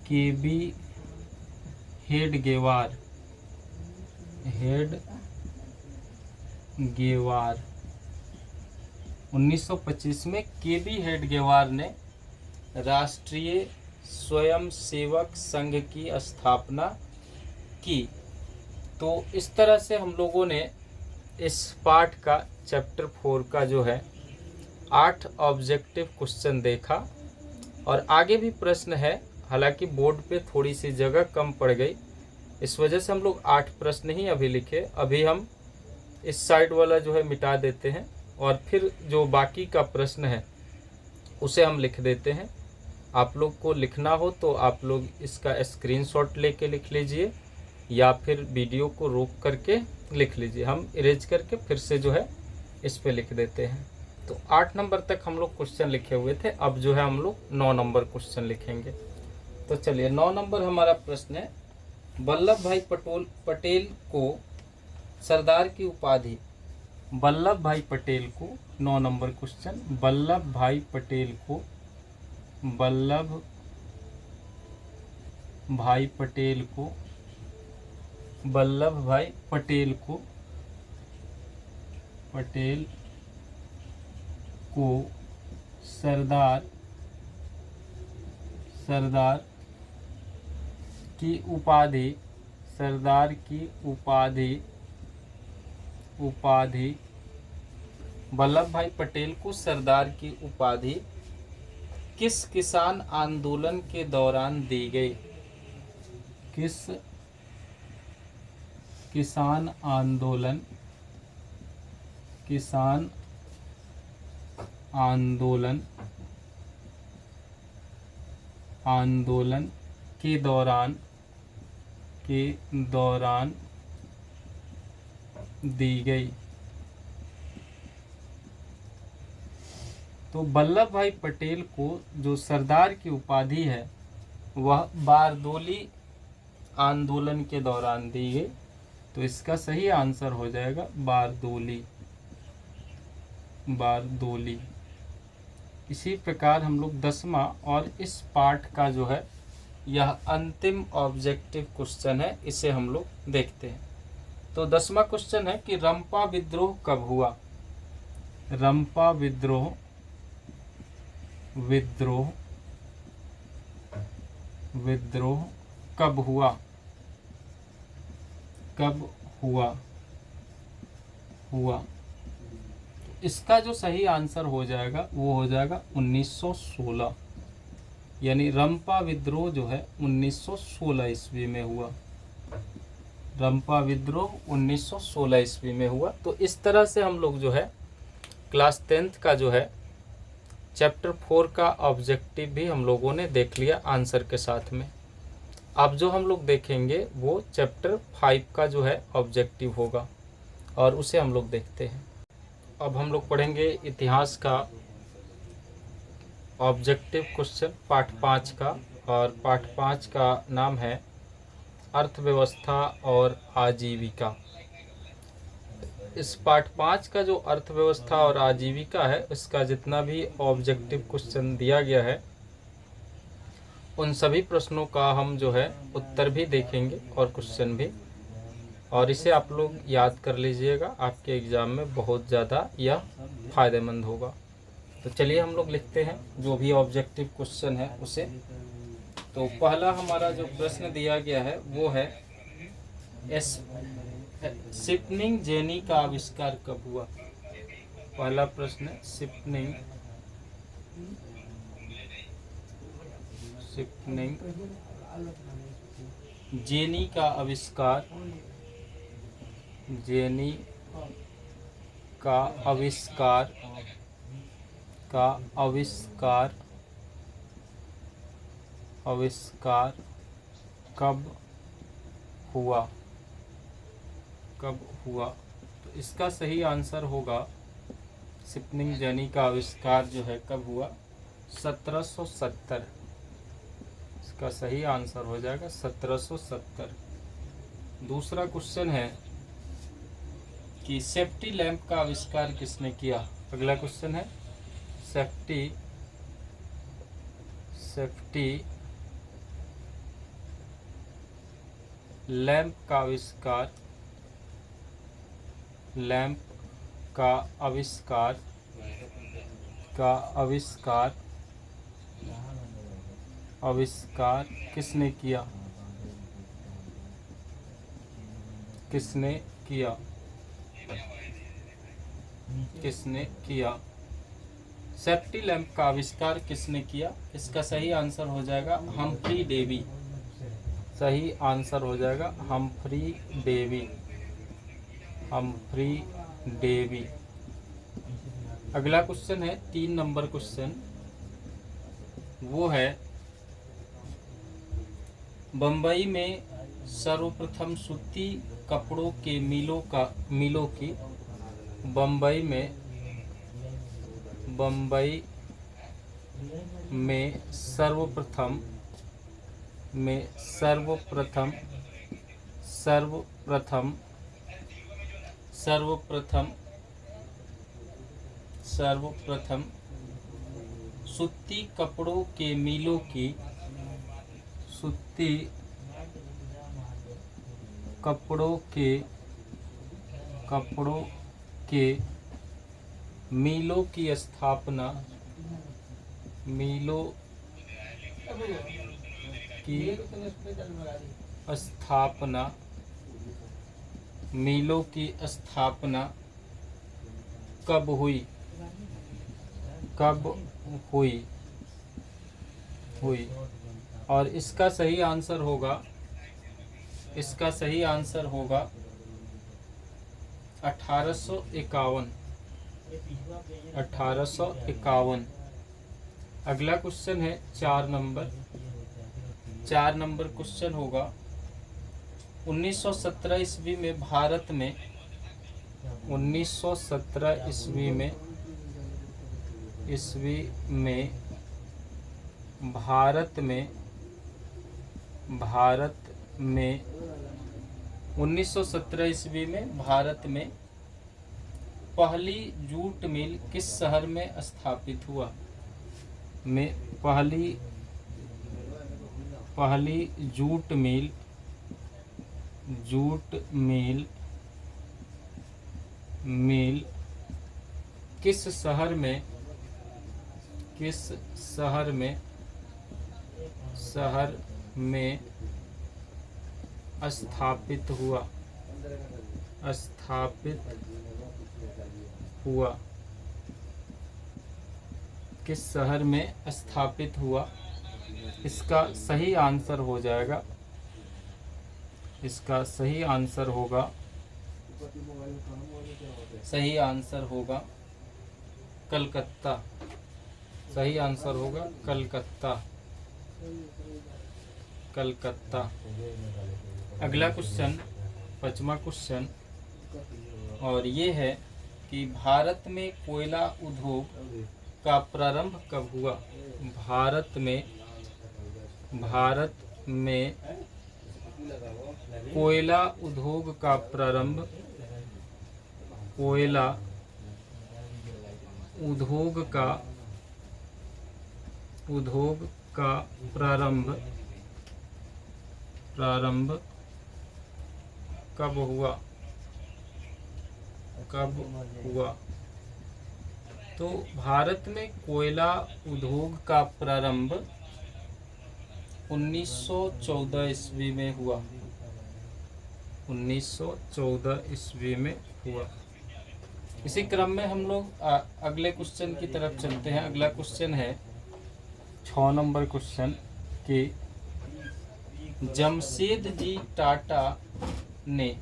S1: केबी हेडगेवार, हेडगेवार 1925 में केबी हेडगेवार ने राष्ट्रीय स्वयंसेवक संघ की स्थापना की। तो इस तरह से हम लोगों ने इस पाठ का चैप्टर 4 का जो है 8 ऑब्जेक्टिव क्वेश्चन देखा और आगे भी प्रश्न है। हालांकि बोर्ड पे थोड़ी सी जगह कम पड़ गई, इस वजह से हम लोग 8 प्रश्न ही अभी लिखे। अभी हम इस साइड वाला जो है मिटा देते हैं और फिर जो बाकी का प्रश्न है उसे हम लिख देते हैं। आप लोग को लिखना हो तो आप लोग इसका स्क्रीनशॉट लेके लिख लीजिए या फिर वीडियो को रोक करके लिख लीजिए। हम इरेज करके फिर से जो है इस पे लिख देते हैं। तो 8 नंबर तक हम लोग क्वेश्चन लिखे हुए थे, अब जो है हम लोग 9 नंबर क्वेश्चन लिखेंगे। तो चलिए 9 नंबर हमारा प्रश्न है, वल्लभ भाई पटेल को सरदार की उपाधि, वल्लभ भाई पटेल को 9 नंबर क्वेश्चन, वल्लभ भाई पटेल को, वल्लभ भाई पटेल को, वल्लभ भाई पटेल को, पटेल को सरदार, सरदार की उपाधि, सरदार की उपाधि, उपाधि वल्लभ भाई पटेल को सरदार की उपाधि किस किसान आंदोलन के दौरान दी गई? किस किसान आंदोलन, किसान आंदोलन, आंदोलन के दौरान, के दौरान दी गई? तो वल्लभ भाई पटेल को जो सरदार की उपाधि है वह बारदोली आंदोलन के दौरान दी गई। तो इसका सही आंसर हो जाएगा बारदोली, बारदोली। इसी प्रकार हम लोग 10वां और इस पाठ का जो है यह अंतिम ऑब्जेक्टिव क्वेश्चन है, इसे हम लोग देखते हैं। तो 10वां क्वेश्चन है कि रंपा विद्रोह कब हुआ? रंपा विद्रोह, विद्रोह, विद्रोह कब हुआ? कब हुआ? हुआ। इसका जो सही आंसर हो जाएगा वो हो जाएगा 1916, यानी रंपा विद्रोह जो है 1916 ईस्वी में हुआ। रंपा विद्रोह 1916 ईस्वी में हुआ। तो इस तरह से हम लोग जो है क्लास 10th का जो है चैप्टर 4 का ऑब्जेक्टिव भी हम लोगों ने देख लिया आंसर के साथ में। अब जो हम लोग देखेंगे वो चैप्टर 5 का जो है ऑब्जेक्टिव होगा और उसे हम लोग देखते हैं। अब हम लोग पढ़ेंगे इतिहास का ऑब्जेक्टिव क्वेश्चन पार्ट 5 का, और पार्ट 5 का नाम है अर्थव्यवस्था और आजीविका। इस पार्ट 5 का जो अर्थव्यवस्था और आजीविका है उसका जितना भी ऑब्जेक्टिव क्वेश्चन दिया गया है उन सभी प्रश्नों का हम जो है उत्तर भी देखेंगे और क्वेश्चन भी, और इसे आप लोग याद कर लीजिएगा, आपके एग्ज़ाम में बहुत ज़्यादा यह फ़ायदेमंद होगा। तो चलिए हम लोग लिखते हैं जो भी ऑब्जेक्टिव क्वेश्चन है उसे। तो पहला हमारा जो प्रश्न दिया गया है वो है शिपनिंग जेनी का आविष्कार कब हुआ? पहला प्रश्न है शिपनिंग, शिपनिंग जेनी का आविष्कार, जेनी का आविष्कार, का आविष्कार, आविष्कार कब हुआ? कब हुआ? तो इसका सही आंसर होगा स्पिनिंग जेनी का आविष्कार जो है कब हुआ? 1770। इसका सही आंसर हो जाएगा 1770। दूसरा क्वेश्चन है कि सेफ्टी लैंप का आविष्कार किसने किया? अगला क्वेश्चन है सेफ्टी लैंप का आविष्कार किसने किया? सेफ्टी लैंप का आविष्कार किसने किया? इसका सही आंसर हो जाएगा हम्फ्री डेवी। सही आंसर हो जाएगा हम्फ्री डेवी। अगला क्वेश्चन है 3 नंबर क्वेश्चन, वो है बम्बई में सर्वप्रथम सूती कपड़ों के मिलों की बम्बई में सर्वप्रथम सूती कपड़ों के मिलों की स्थापना कब हुई? और इसका सही आंसर होगा 1851। अगला क्वेश्चन है 4 नंबर क्वेश्चन होगा 1917 ईस्वी में भारत में 1917 ईस्वी में भारत में 1917 ईस्वी में भारत में पहली जूट मिल किस शहर में स्थापित हुआ? पहली जूट मिल किस शहर में स्थापित हुआ? किस शहर में स्थापित हुआ? इसका सही आंसर हो जाएगा, सही आंसर होगा कलकत्ता। सही आंसर होगा कलकत्ता। अगला क्वेश्चन 5वां क्वेश्चन, और ये है कि भारत में कोयला उद्योग का प्रारंभ कब हुआ? भारत में कोयला उद्योग का प्रारंभ कब हुआ? तो भारत में कोयला उद्योग का प्रारंभ 1914 ईस्वी में हुआ। 1914 ईस्वी में हुआ। इसी क्रम में हम लोग अगले क्वेश्चन की तरफ चलते हैं। अगला क्वेश्चन है 6 नंबर क्वेश्चन कि जमशेदजी टाटा ने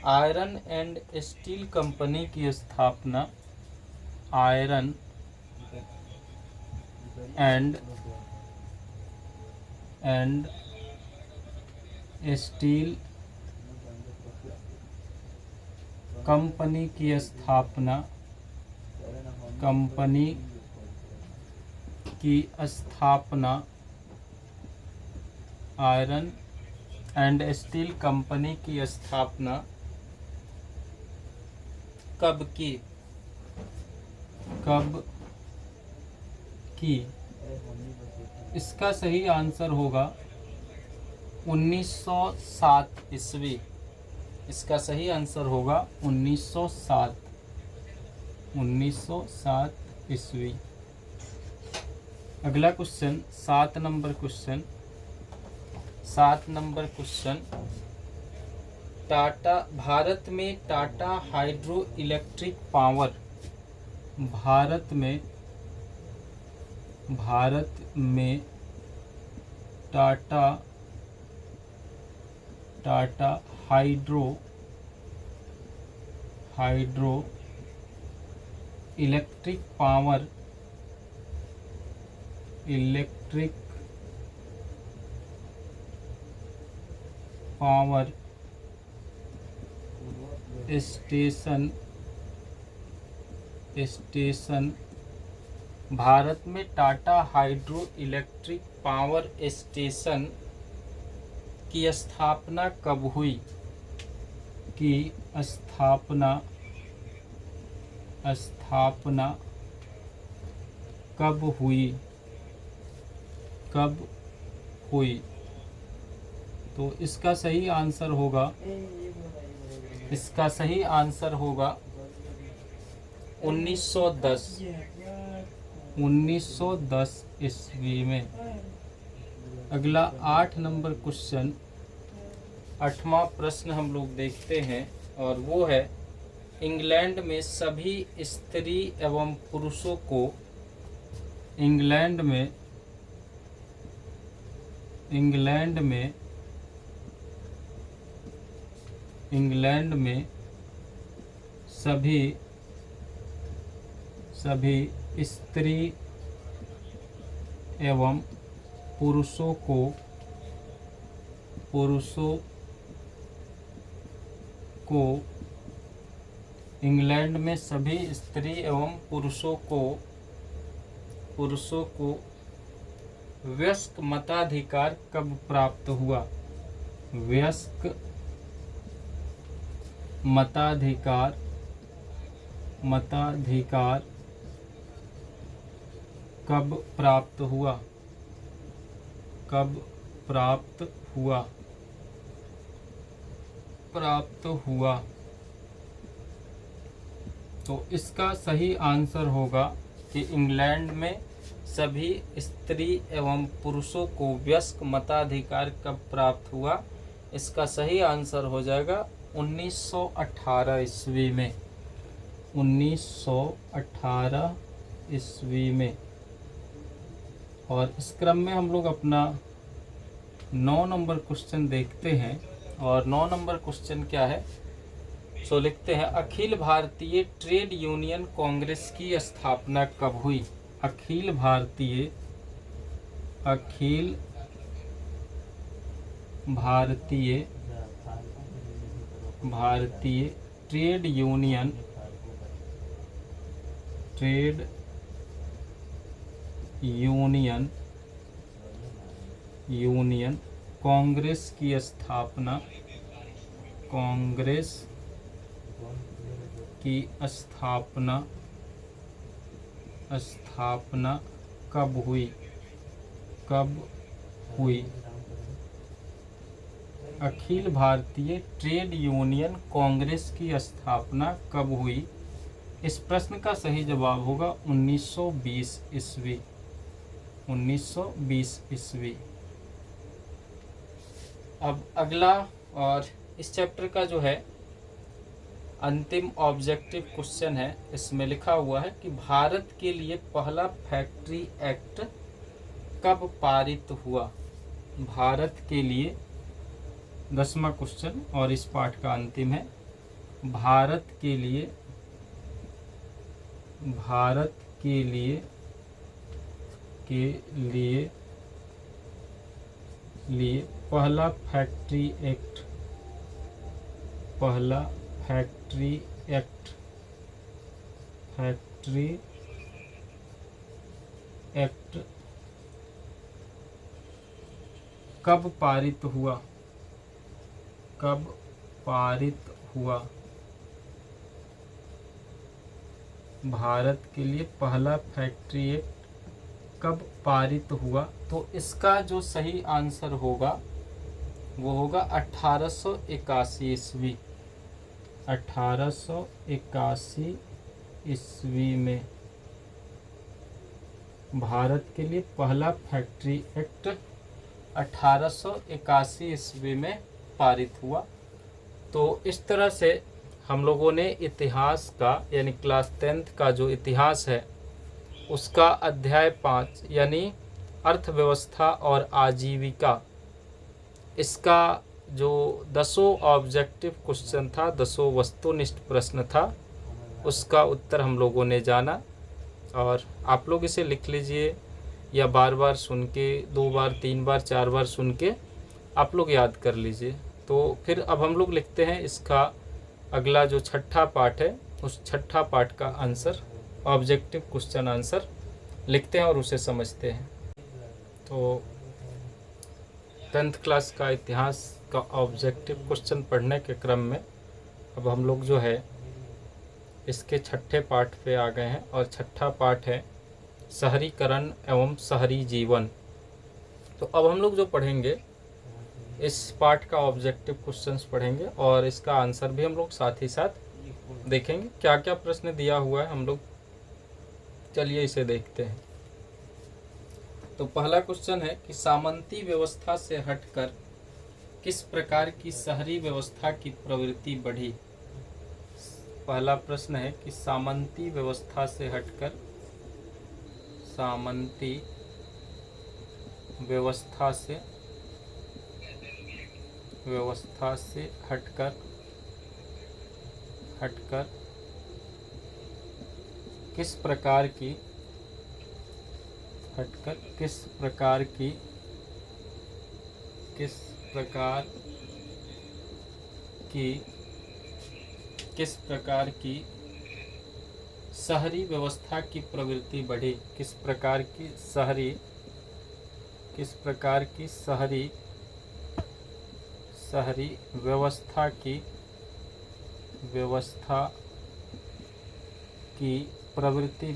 S1: आयरन एंड स्टील कंपनी की स्थापना आयरन एंड स्टील कंपनी की स्थापना आयरन एंड स्टील कंपनी की स्थापना कब की? इसका सही आंसर होगा 1907 ईस्वी। इसका सही आंसर होगा 1907 ईस्वी। अगला क्वेश्चन 7 नंबर क्वेश्चन टाटा भारत में Tata hydro electric power Bharat में Tata hydro electric power station Bharat में Tata hydro electric power station की स्थापना कब हुई? कब हुई? तो इसका सही आंसर होगा 1910 ईस्वी में। अगला 8 नंबर क्वेश्चन 8वां प्रश्न हम लोग देखते हैं और वो है इंग्लैंड में सभी स्त्री एवं पुरुषों को इंग्लैंड में सभी स्त्री एवं पुरुषों को इंग्लैंड में सभी स्त्री एवं पुरुषों को वयस्क मताधिकार कब प्राप्त हुआ? वयस्क मताधिकार कब प्राप्त हुआ? तो इसका सही आंसर होगा कि इंग्लैंड में सभी स्त्री एवं पुरुषों को वयस्क मताधिकार कब प्राप्त हुआ? इसका सही आंसर हो जाएगा 1918 ईस्वी में। 1918 ईस्वी में। और इस क्रम में हम लोग अपना 9 नंबर क्वेश्चन देखते हैं और 9 नंबर क्वेश्चन क्या है? सो लिखते हैं अखिल भारतीय ट्रेड यूनियन कांग्रेस की स्थापना कब हुई? अखिल भारतीय ट्रेड यूनियन कांग्रेस की स्थापना कब हुई? अखिल भारतीय ट्रेड यूनियन कांग्रेस की स्थापना कब हुई? इस प्रश्न का सही जवाब होगा 1920 ईस्वी। 1920 ईस्वी। अब अगला और इस चैप्टर का जो है अंतिम ऑब्जेक्टिव क्वेश्चन है, इसमें लिखा हुआ है कि भारत के लिए पहला फैक्ट्री एक्ट कब पारित हुआ? भारत के लिए 10वां क्वेश्चन और इस पाठ का अंतिम है। भारत के लिए पहला फैक्ट्री एक्ट कब पारित हुआ? भारत के लिए पहला फैक्ट्री एक्ट कब पारित हुआ? तो इसका जो सही आंसर होगा वो होगा 1881 ईस्वी। 1881 ईस्वी में भारत के लिए पहला फैक्ट्री एक्ट 1881 ईस्वी में पारित हुआ। तो इस तरह से हम लोगों ने इतिहास का यानी क्लास 10th का जो इतिहास है उसका अध्याय 5 यानी अर्थव्यवस्था और आजीविका, इसका जो 10 ऑब्जेक्टिव क्वेश्चन था, 10 वस्तुनिष्ठ प्रश्न था, उसका उत्तर हम लोगों ने जाना। और आप लोग इसे लिख लीजिए या बार बार सुन के 2 बार 3 बार 4 बार सुन के आप लोग याद कर लीजिए। तो फिर अब हम लोग लिखते हैं इसका अगला जो छठा पार्ट है, उस छठा पार्ट का आंसर, ऑब्जेक्टिव क्वेश्चन आंसर लिखते हैं और उसे समझते हैं। तो 10th क्लास का इतिहास का ऑब्जेक्टिव क्वेश्चन पढ़ने के क्रम में अब हम लोग जो है इसके छठे पार्ट पे आ गए हैं और छठा पार्ट है शहरीकरण एवं शहरी जीवन। तो अब हम लोग जो पढ़ेंगे इस पार्ट का ऑब्जेक्टिव क्वेश्चंस पढ़ेंगे और इसका आंसर भी हम लोग साथ ही साथ देखेंगे क्या क्या प्रश्न दिया हुआ है हम लोग। चलिए इसे देखते हैं। तो पहला क्वेश्चन है कि सामंती व्यवस्था से हटकर किस प्रकार की शहरी व्यवस्था की प्रवृत्ति बढ़ी? पहला प्रश्न है कि सामंती व्यवस्था से हटकर किस प्रकार की शहरी व्यवस्था की प्रवृत्ति बढ़ी? किस प्रकार की शहरी व्यवस्था की प्रवृत्ति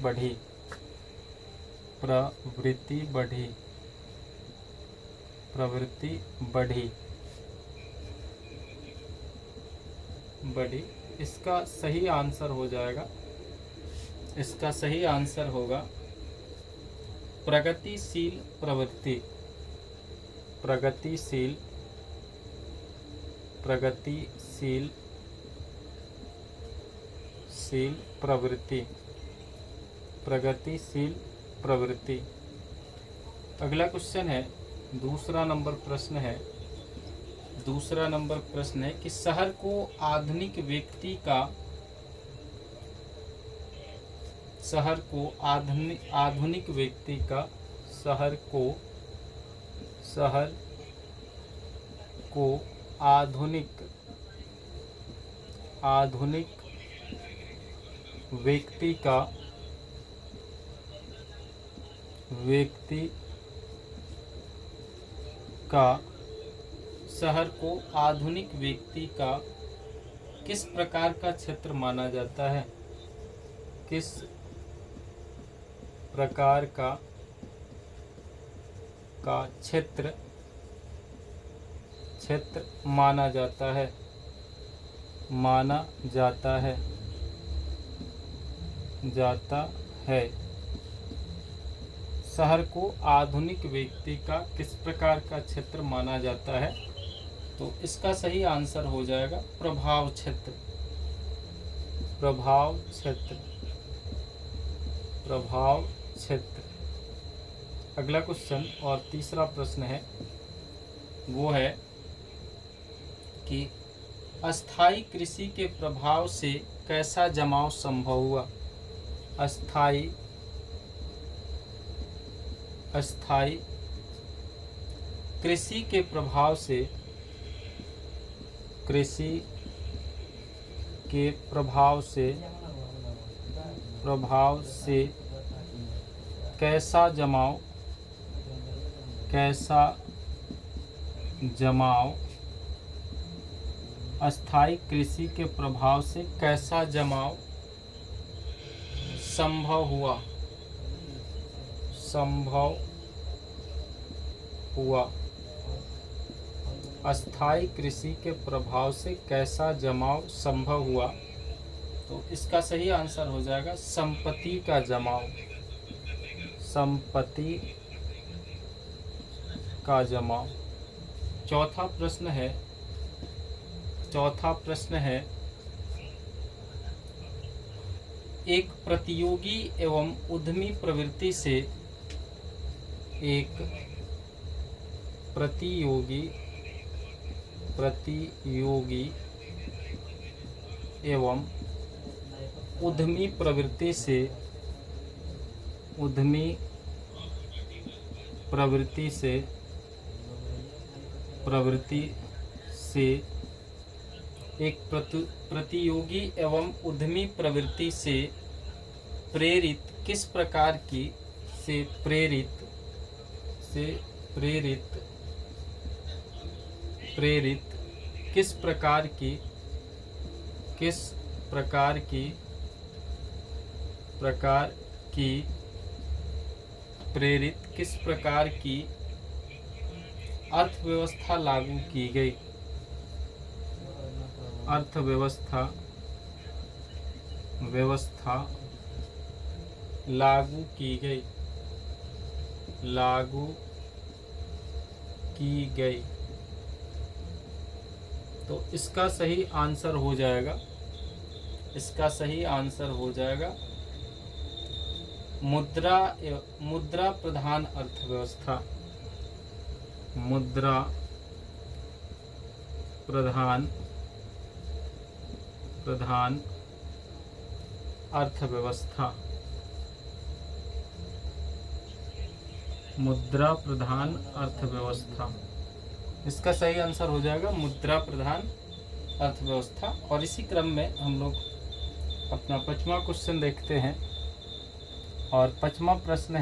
S1: बढ़ी। इसका सही आंसर हो जाएगा, इसका सही आंसर होगा प्रगतिशील प्रवृत्ति। प्रगतिशील प्रवृत्ति। अगला क्वेश्चन है, दूसरा नंबर प्रश्न है कि शहर को आधुनिक व्यक्ति का शहर को आधुनिक व्यक्ति का किस प्रकार का क्षेत्र माना जाता है? किस प्रकार का क्षेत्र माना जाता है। शहर को आधुनिक व्यक्ति का किस प्रकार का क्षेत्र माना जाता है? तो इसका सही आंसर हो जाएगा प्रभाव क्षेत्र। अगला क्वेश्चन और तीसरा प्रश्न है, वो है कि अस्थाई कृषि के प्रभाव से कैसा जमाव संभव हुआ? अस्थाई कृषि के प्रभाव से कैसा जमाव अस्थाई कृषि के प्रभाव से कैसा जमाव संभव हुआ? अस्थाई कृषि के प्रभाव से कैसा जमाव संभव हुआ? तो इसका सही आंसर हो जाएगा संपत्ति का जमाव। संपत्ति का जमाव। चौथा प्रश्न है एक प्रतियोगी एवं उद्यमी प्रवृत्ति से एवं उद्यमी प्रवृत्ति से एक प्रतियोगी एवं उद्यमी प्रवृत्ति से प्रेरित किस प्रकार की अर्थव्यवस्था लागू की गई? अर्थव्यवस्था लागू की गई। तो इसका सही आंसर हो जाएगा मुद्रा प्रधान अर्थव्यवस्था। मुद्रा प्रधान अर्थव्यवस्था। मुद्रा प्रधान अर्थव्यवस्था, इसका सही आंसर हो जाएगा मुद्रा प्रधान अर्थव्यवस्था। और इसी क्रम में हम लोग अपना 5वां क्वेश्चन देखते हैं। और 5वां प्रश्न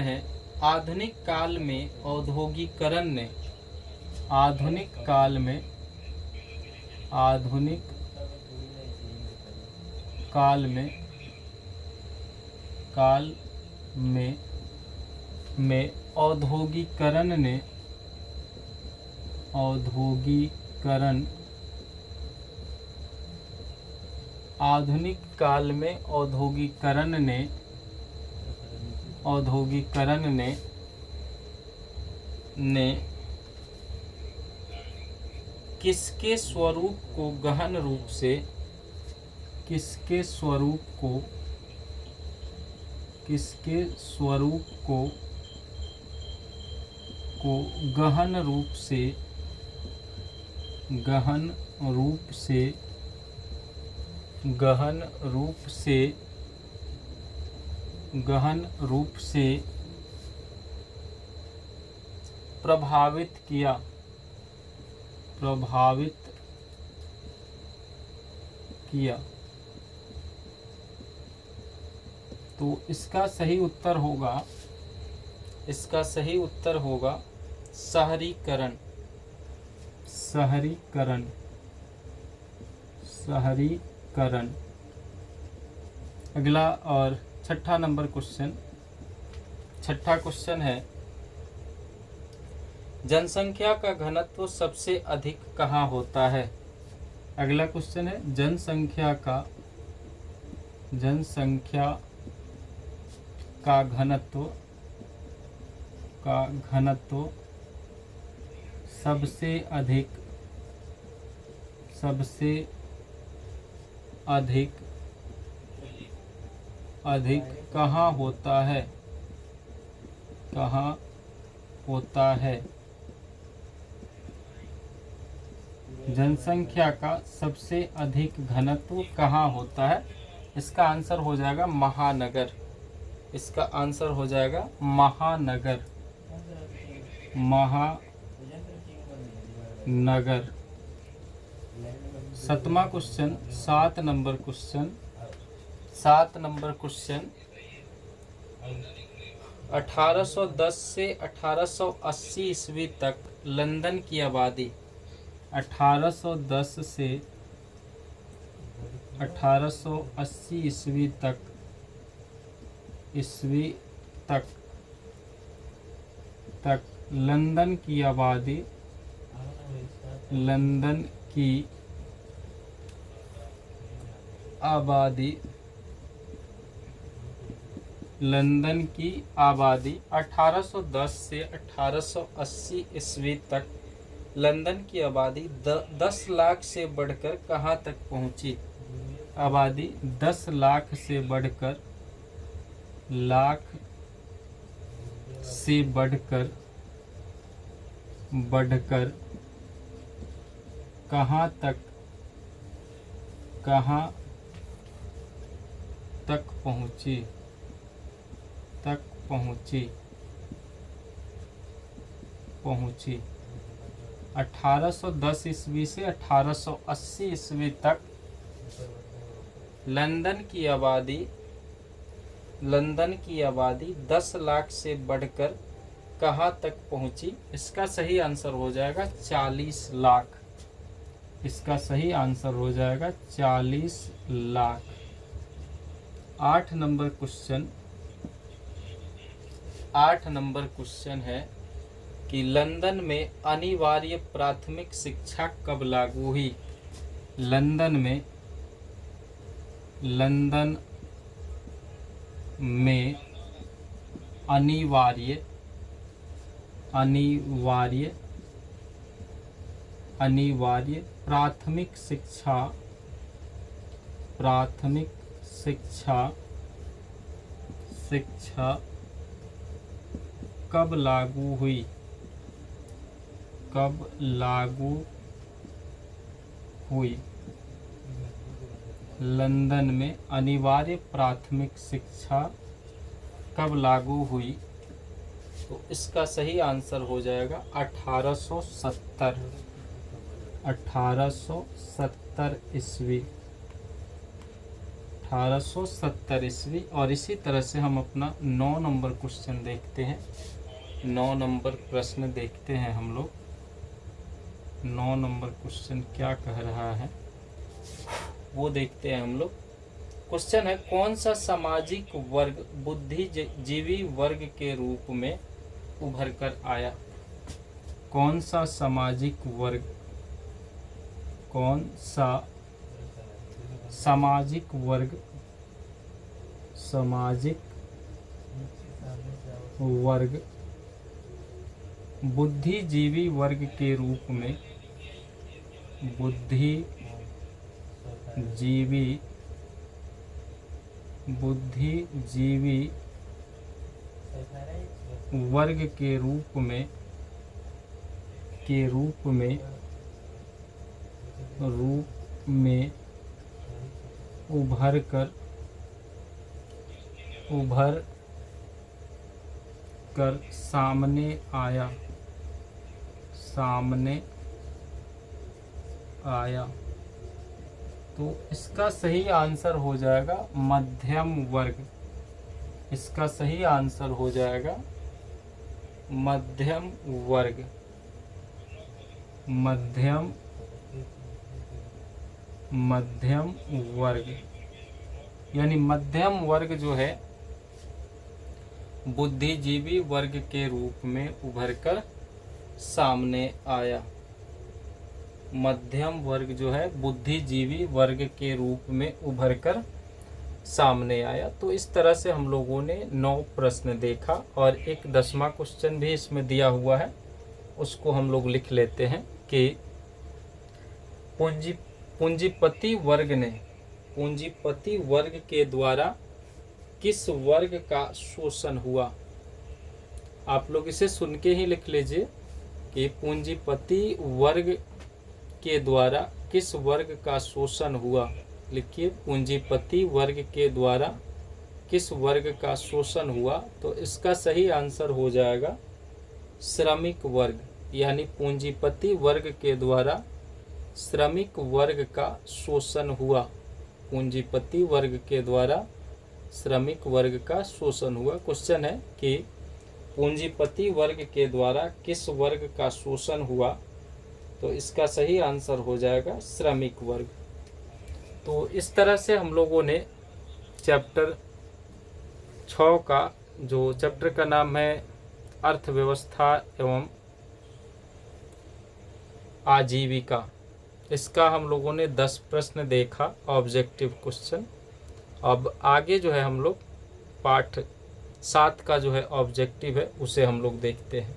S1: है आधुनिक काल में औद्योगिकरण ने किसके स्वरूप को गहन रूप से प्रभावित किया? तो इसका सही उत्तर होगा शहरीकरण। अगला और छठा क्वेश्चन है जनसंख्या का घनत्व सबसे अधिक कहाँ होता है? अगला क्वेश्चन है जनसंख्या का घनत्व सबसे अधिक कहाँ होता है? जनसंख्या का सबसे अधिक घनत्व कहाँ होता है? इसका आंसर हो जाएगा महानगर। इसका आंसर हो जाएगा महानगर। महानगर। 7वां क्वेश्चन, 7 नंबर क्वेश्चन, 7 नंबर क्वेश्चन। 1810 से 1880 ईस्वी तक लंदन की आबादी, 1810 से 1880 ईस्वी तक लंदन की आबादी, लंदन की आबादी 1810 से 1880 ईस्वी तक लंदन की आबादी 10 लाख से बढ़कर कहाँ तक पहुँची? आबादी 10 लाख से बढ़कर कहाँ तक पहुँची? 1810 ईस्वी से 1880 ईस्वी तक लंदन की आबादी 10 लाख से बढ़कर कहाँ तक पहुँची? इसका सही आंसर हो जाएगा 40 लाख। इसका सही आंसर हो जाएगा 40 lakh. 8 number question, 8 number question है कि लंदन में अनिवार्य प्राथमिक शिक्षा कब लागू हुई? लंदन में अनिवार्य प्राथमिक शिक्षा कब लागू हुई? लंदन में अनिवार्य प्राथमिक शिक्षा कब लागू हुई? तो इसका सही आंसर हो जाएगा 1870। 1870 ईस्वी। 1870 ईस्वी। और इसी तरह से हम अपना 9 नंबर क्वेश्चन देखते हैं। 9 नंबर प्रश्न देखते हैं हम लोग। 9 नंबर क्वेश्चन क्या कह रहा है वो देखते हैं हम लोग। क्वेश्चन है, कौन सा सामाजिक वर्ग बुद्धिजीवी वर्ग के रूप में उभर कर आया? कौन सा सामाजिक वर्ग बुद्धिजीवी वर्ग के रूप में बुद्धिजीवी वर्ग के रूप में उभर कर सामने आया। तो इसका सही आंसर हो जाएगा मध्यम वर्ग। इसका सही आंसर हो जाएगा मध्यम वर्ग। मध्यम वर्ग यानी मध्यम वर्ग जो है बुद्धिजीवी वर्ग के रूप में उभरकर सामने आया। मध्यम वर्ग जो है बुद्धिजीवी वर्ग के रूप में उभरकर सामने आया। तो इस तरह से हम लोगों ने 9 प्रश्न देखा और एक 10वां क्वेश्चन भी इसमें दिया हुआ है, उसको हम लोग लिख लेते हैं कि पूंजीपति वर्ग के द्वारा किस वर्ग का शोषण हुआ? आप लोग इसे सुन के ही लिख लीजिए कि पूंजीपति वर्ग के द्वारा किस वर्ग का शोषण हुआ? लिखिए, पूंजीपति वर्ग के द्वारा किस वर्ग का शोषण हुआ? तो इसका सही आंसर हो जाएगा श्रमिक वर्ग, यानी पूंजीपति वर्ग के द्वारा श्रमिक वर्ग का शोषण हुआ। पूंजीपति वर्ग के द्वारा श्रमिक वर्ग का शोषण हुआ। क्वेश्चन है कि पूंजीपति वर्ग के द्वारा किस वर्ग का शोषण हुआ? तो इसका सही आंसर हो जाएगा श्रमिक वर्ग। तो इस तरह से हम लोगों ने चैप्टर 6 का, जो चैप्टर का नाम है अर्थव्यवस्था एवं आजीविका, इसका हम लोगों ने 10 प्रश्न देखा, ऑब्जेक्टिव क्वेश्चन। अब आगे जो है हम लोग पाठ 7 का जो है ऑब्जेक्टिव है उसे हम लोग देखते हैं।